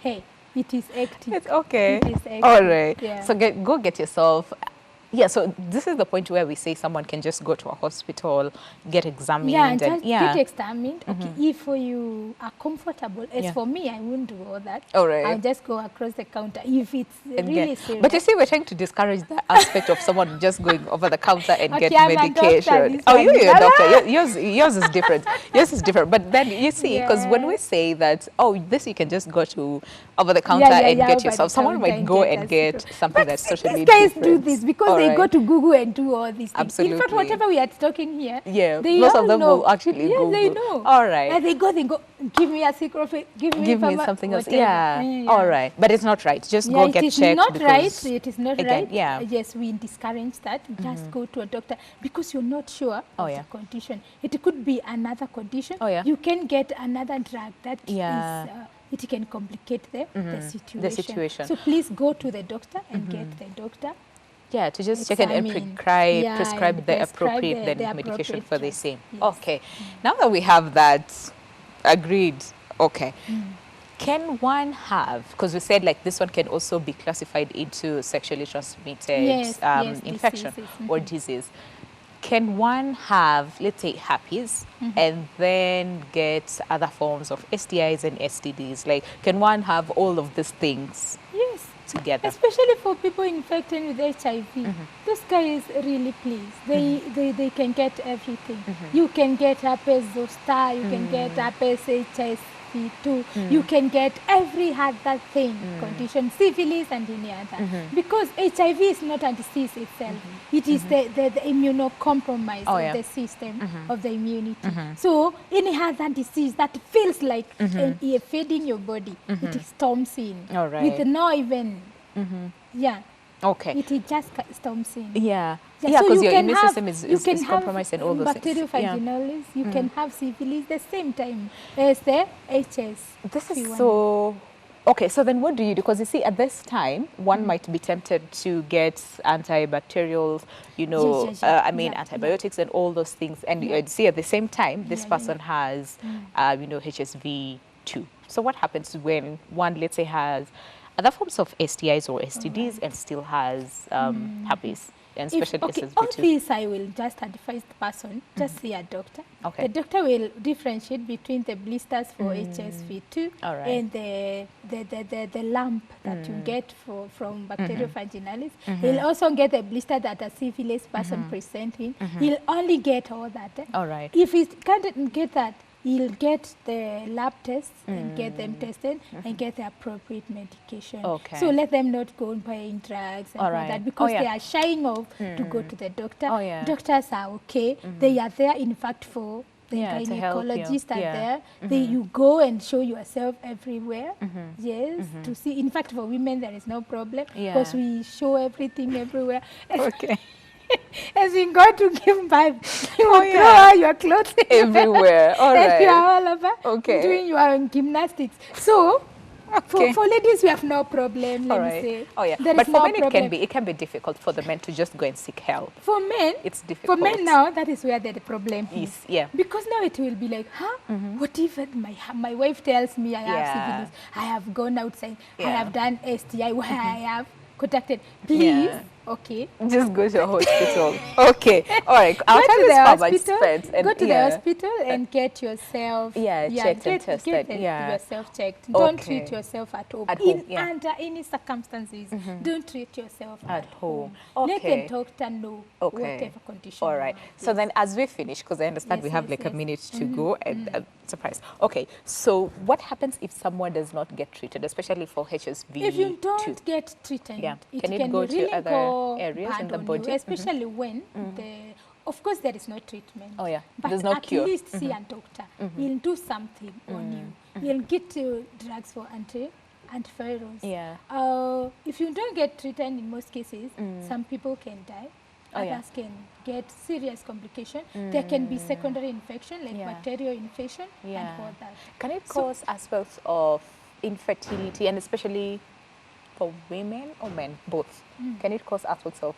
Speaker 2: Hey. It is active.
Speaker 1: It's okay.
Speaker 2: It is active.
Speaker 1: All right. So go get yourself. So this is the point where we say someone can just go to a hospital, get examined.
Speaker 2: Get examined. Okay, if you are comfortable. As for me, I wouldn't do all that.
Speaker 1: All right.
Speaker 2: I'll just go across the counter if it's really serious.
Speaker 1: But you see, we're trying to discourage the aspect of someone just going over the counter and get medication. You're a doctor. Yours is different. Yours is different. But then you see, because when we say that, this you can just go to over the counter and get yourself. Someone might go and get something that's socially different.
Speaker 2: These guys do this because they go to Google and do all these things.
Speaker 1: Absolutely.
Speaker 2: In fact, whatever we are talking here,
Speaker 1: most of them will actually Google.
Speaker 2: They know.
Speaker 1: All right.
Speaker 2: And they go, give me a secret, give me
Speaker 1: something else. All right. But it's not right. Just go get checked.
Speaker 2: It is not right. Yes, we discourage that. Just go to a doctor, because you're not sure of the condition. It could be another condition. You can get another drug that is... it can complicate the situation. So please go to the doctor and get the doctor.
Speaker 1: To just check and prescribe the appropriate medication for the same. Okay. Now that we have that agreed, Can one have, because we said like this one can also be classified into sexually transmitted
Speaker 2: Yes, yes,
Speaker 1: infection
Speaker 2: diseases.
Speaker 1: or disease. Can one have, let's say, herpes and then get other forms of STIs and STDs? Like, can one have all of these things
Speaker 2: Yes.
Speaker 1: together?
Speaker 2: Especially for people infected with HIV. Those guys really please. They can get everything. You can get herpes zoster, you can get herpes HSV2, you can get every other thing, condition, syphilis and any other. Because HIV is not a disease itself. It is the immunocompromise of the system, of the immunity. So any other disease that feels like feeding your body, it storms in.
Speaker 1: All right.
Speaker 2: With no even, yeah.
Speaker 1: Okay.
Speaker 2: It just storms in.
Speaker 1: Yeah.
Speaker 2: Yeah,
Speaker 1: Yeah,
Speaker 2: so
Speaker 1: because
Speaker 2: you
Speaker 1: your
Speaker 2: can
Speaker 1: immune
Speaker 2: have-
Speaker 1: system
Speaker 2: you
Speaker 1: is
Speaker 2: can have
Speaker 1: compromised and all those things. Yeah.
Speaker 2: Bacteriophagonalis, you can have syphilis the same time as the HS.
Speaker 1: This is so... Okay, so then what do you do? Because you see, at this time, one might be tempted to get antibacterials, you know, antibiotics and all those things. And you see, at the same time, this person has, HSV2. So what happens when one, let's say, has other forms of STIs or STDs and still has herpes? And especially SSV2.
Speaker 2: All these I will just advise the person, just see a doctor.
Speaker 1: Okay.
Speaker 2: The doctor will differentiate between the blisters for HSV2 and the lump that you get from Bacteriophagonalis. He'll also get a blister that a syphilis person presenting. He'll only get all that.
Speaker 1: All right.
Speaker 2: If he can't get that, he'll get the lab tests and get them tested and get the appropriate medication.
Speaker 1: Okay.
Speaker 2: So let them not go buying drugs and all that because they are shying off to go to the doctor. Doctors are okay. They are there, in fact, for the gynecologists are there. You go and show yourself everywhere. Yes, to see. In fact, for women, there is no problem because we show everything everywhere.
Speaker 1: Okay.
Speaker 2: As you go to give birth, you will throw all your clothes
Speaker 1: everywhere. All right.
Speaker 2: And you are all over doing your gymnastics. So, for ladies, we have no problem, let me say.
Speaker 1: Oh, yeah.
Speaker 2: There
Speaker 1: but
Speaker 2: is
Speaker 1: for
Speaker 2: no
Speaker 1: men,
Speaker 2: problem.
Speaker 1: it can be difficult for the men to just go and seek help.
Speaker 2: For men,
Speaker 1: it's difficult.
Speaker 2: For men now, that is where the problem is.
Speaker 1: Yeah.
Speaker 2: Because now it will be like, what if my wife tells me I have syphilis, I have gone outside, I have done STI, why I have contacted, please. Okay.
Speaker 1: Just go to a hospital. Okay. All right. I'll tell this participants.
Speaker 2: Go to the hospital and get yourself
Speaker 1: checked and tested.
Speaker 2: Get yourself checked. Don't treat yourself at home. Under any circumstances, don't treat yourself at home. Let the doctor know whatever condition.
Speaker 1: All right. So then as we finish, because I understand we have like a minute to go, and surprise. Okay. So what happens if someone does not get treated, especially for HSV?
Speaker 2: If you don't get treated, it can
Speaker 1: go
Speaker 2: really
Speaker 1: to other areas in the body,
Speaker 2: especially when of course there is no treatment.
Speaker 1: Oh yeah,
Speaker 2: but
Speaker 1: there's no cure.
Speaker 2: At least see a doctor. He'll do something on you. He'll get you drugs for antivirals.
Speaker 1: Yeah.
Speaker 2: If you don't get treated, in most cases, some people can die. Others can get serious complication. There can be secondary infection like bacterial infection and all that.
Speaker 1: Can it cause aspects of infertility, and especially for women or men, both? Can it cause aspects of,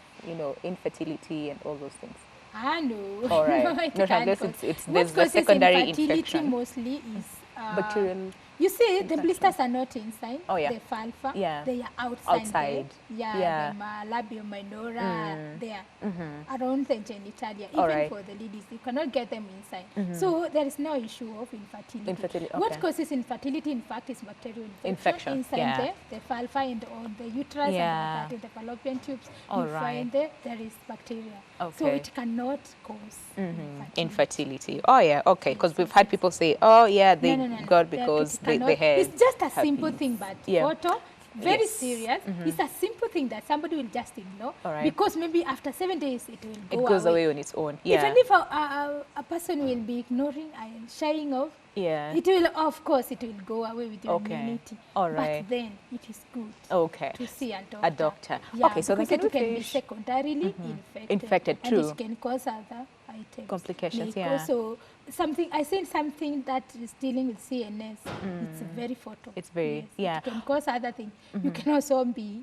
Speaker 1: infertility and all those things?
Speaker 2: No.
Speaker 1: All right.
Speaker 2: No,
Speaker 1: there's the secondary infection.
Speaker 2: Mostly is
Speaker 1: bacterial.
Speaker 2: You see, the blisters are not inside. The vulva. They are outside. The labia minora. There. Around the genitalia. Even for the ladies, you cannot get them inside. So there is no issue of infertility. What causes infertility, in fact, is bacterial infection. Inside the vulva and on the uterus and the fallopian tubes, you find there is bacteria. So it cannot cause
Speaker 1: infertility. Oh yeah, okay. Because we've had people say, they got because they had.
Speaker 2: It's just a simple thing, but photo, very serious. It's a simple thing that somebody will just ignore because maybe after 7 days it will go away.
Speaker 1: It goes away on its own.
Speaker 2: Even if a person will be ignoring and shying off, it will, of course, it will go away with your immunity.
Speaker 1: All right.
Speaker 2: But then it is good to see a doctor.
Speaker 1: Okay, so then
Speaker 2: it can be secondarily
Speaker 1: infected
Speaker 2: and it can cause other items.
Speaker 1: Complications,
Speaker 2: Also, I said something that is dealing with CNS. It's very photo.
Speaker 1: It's very,
Speaker 2: It can cause other things. You can also be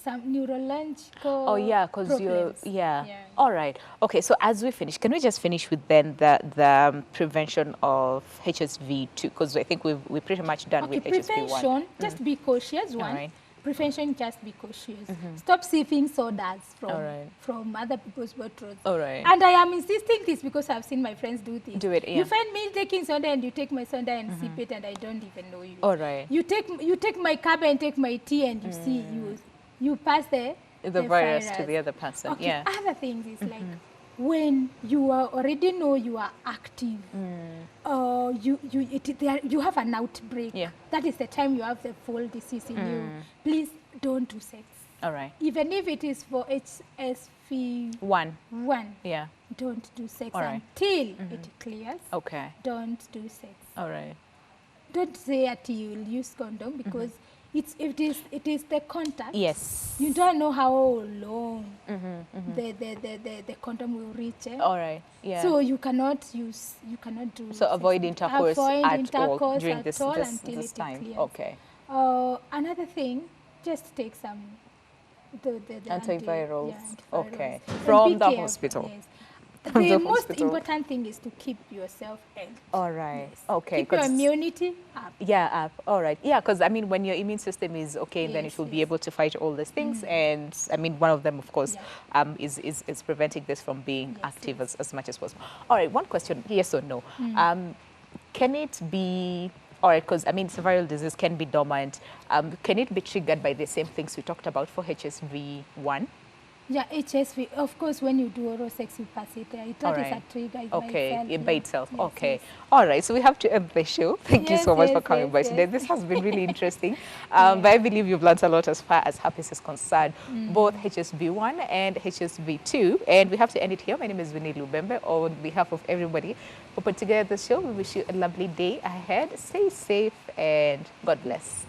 Speaker 2: some neurological
Speaker 1: Oh yeah, because you're
Speaker 2: problems.
Speaker 1: yeah.
Speaker 2: Yeah.
Speaker 1: All right. Okay. So as we finish, can we just finish with then the prevention of HSV two? Because I think we're pretty much done
Speaker 2: Okay,
Speaker 1: with HSV one.
Speaker 2: prevention, just be cautious,
Speaker 1: All
Speaker 2: one.
Speaker 1: right.
Speaker 2: Prevention, just be cautious. Stop sipping sodas
Speaker 1: All right.
Speaker 2: from other people's bottles.
Speaker 1: All right.
Speaker 2: And I am insisting this because I've seen my friends do this.
Speaker 1: Do it, yeah.
Speaker 2: You find me taking soda and you take my soda and sip it and I don't even know you.
Speaker 1: All right.
Speaker 2: You take my cup and take my tea and you see, you pass the
Speaker 1: virus to the other person.
Speaker 2: Okay,
Speaker 1: Yeah.
Speaker 2: other things is like when you are already know you are active, you have an outbreak.
Speaker 1: Yeah.
Speaker 2: That is the time you have the full disease in you. Please don't do sex.
Speaker 1: All right.
Speaker 2: Even if it is for HSV1,
Speaker 1: Yeah.
Speaker 2: don't do sex
Speaker 1: All right.
Speaker 2: until it clears.
Speaker 1: Okay.
Speaker 2: Don't do sex.
Speaker 1: All right.
Speaker 2: Don't say that you will use condom because it is the contact.
Speaker 1: Yes.
Speaker 2: You don't know how long the condom will reach.
Speaker 1: All right. Yeah.
Speaker 2: So you cannot do.
Speaker 1: So avoid intercourse at all during this
Speaker 2: until
Speaker 1: this
Speaker 2: it
Speaker 1: time.
Speaker 2: clears.
Speaker 1: Okay.
Speaker 2: Another thing, just take some the
Speaker 1: Antivirals.
Speaker 2: antivirals.
Speaker 1: Okay.
Speaker 2: And
Speaker 1: From
Speaker 2: be
Speaker 1: the
Speaker 2: careful,
Speaker 1: hospital.
Speaker 2: yes.
Speaker 1: From
Speaker 2: The
Speaker 1: the
Speaker 2: most
Speaker 1: hospital.
Speaker 2: important thing is to keep yourself healthy.
Speaker 1: All right.
Speaker 2: Yes.
Speaker 1: Okay.
Speaker 2: Keep your
Speaker 1: 'Cause-
Speaker 2: immunity up.
Speaker 1: Yeah, all right. Yeah, because I mean, when your immune system is okay, then it
Speaker 2: Yes,
Speaker 1: will be
Speaker 2: yes.
Speaker 1: able to fight all these things. And I mean, one of them, of course,
Speaker 2: Yeah.
Speaker 1: is preventing this from being
Speaker 2: Yes,
Speaker 1: active
Speaker 2: yes.
Speaker 1: as much as possible. All right, one question, yes or no. Can it be, all right, because I mean, it's a viral disease, can be dormant. Can it be triggered by the same things we talked about for HSV1?
Speaker 2: Yeah, HSV. Of course, when you do oral sex, you pass it. That
Speaker 1: All
Speaker 2: is
Speaker 1: right.
Speaker 2: a trigger by
Speaker 1: Okay,
Speaker 2: itself.
Speaker 1: by
Speaker 2: yes.
Speaker 1: itself.
Speaker 2: Yes,
Speaker 1: Okay.
Speaker 2: yes.
Speaker 1: All right. So we have to end the show. Thank you
Speaker 2: Yes,
Speaker 1: so much for
Speaker 2: yes,
Speaker 1: coming
Speaker 2: yes,
Speaker 1: by today.
Speaker 2: yes.
Speaker 1: This has been really interesting. But I believe you've learned a lot as far as herpes is concerned, both HSV1 and HSV2. And we have to end it here. My name is Winnie Lubembe. On behalf of everybody who put together the show, we wish you a lovely day ahead. Stay safe and God bless.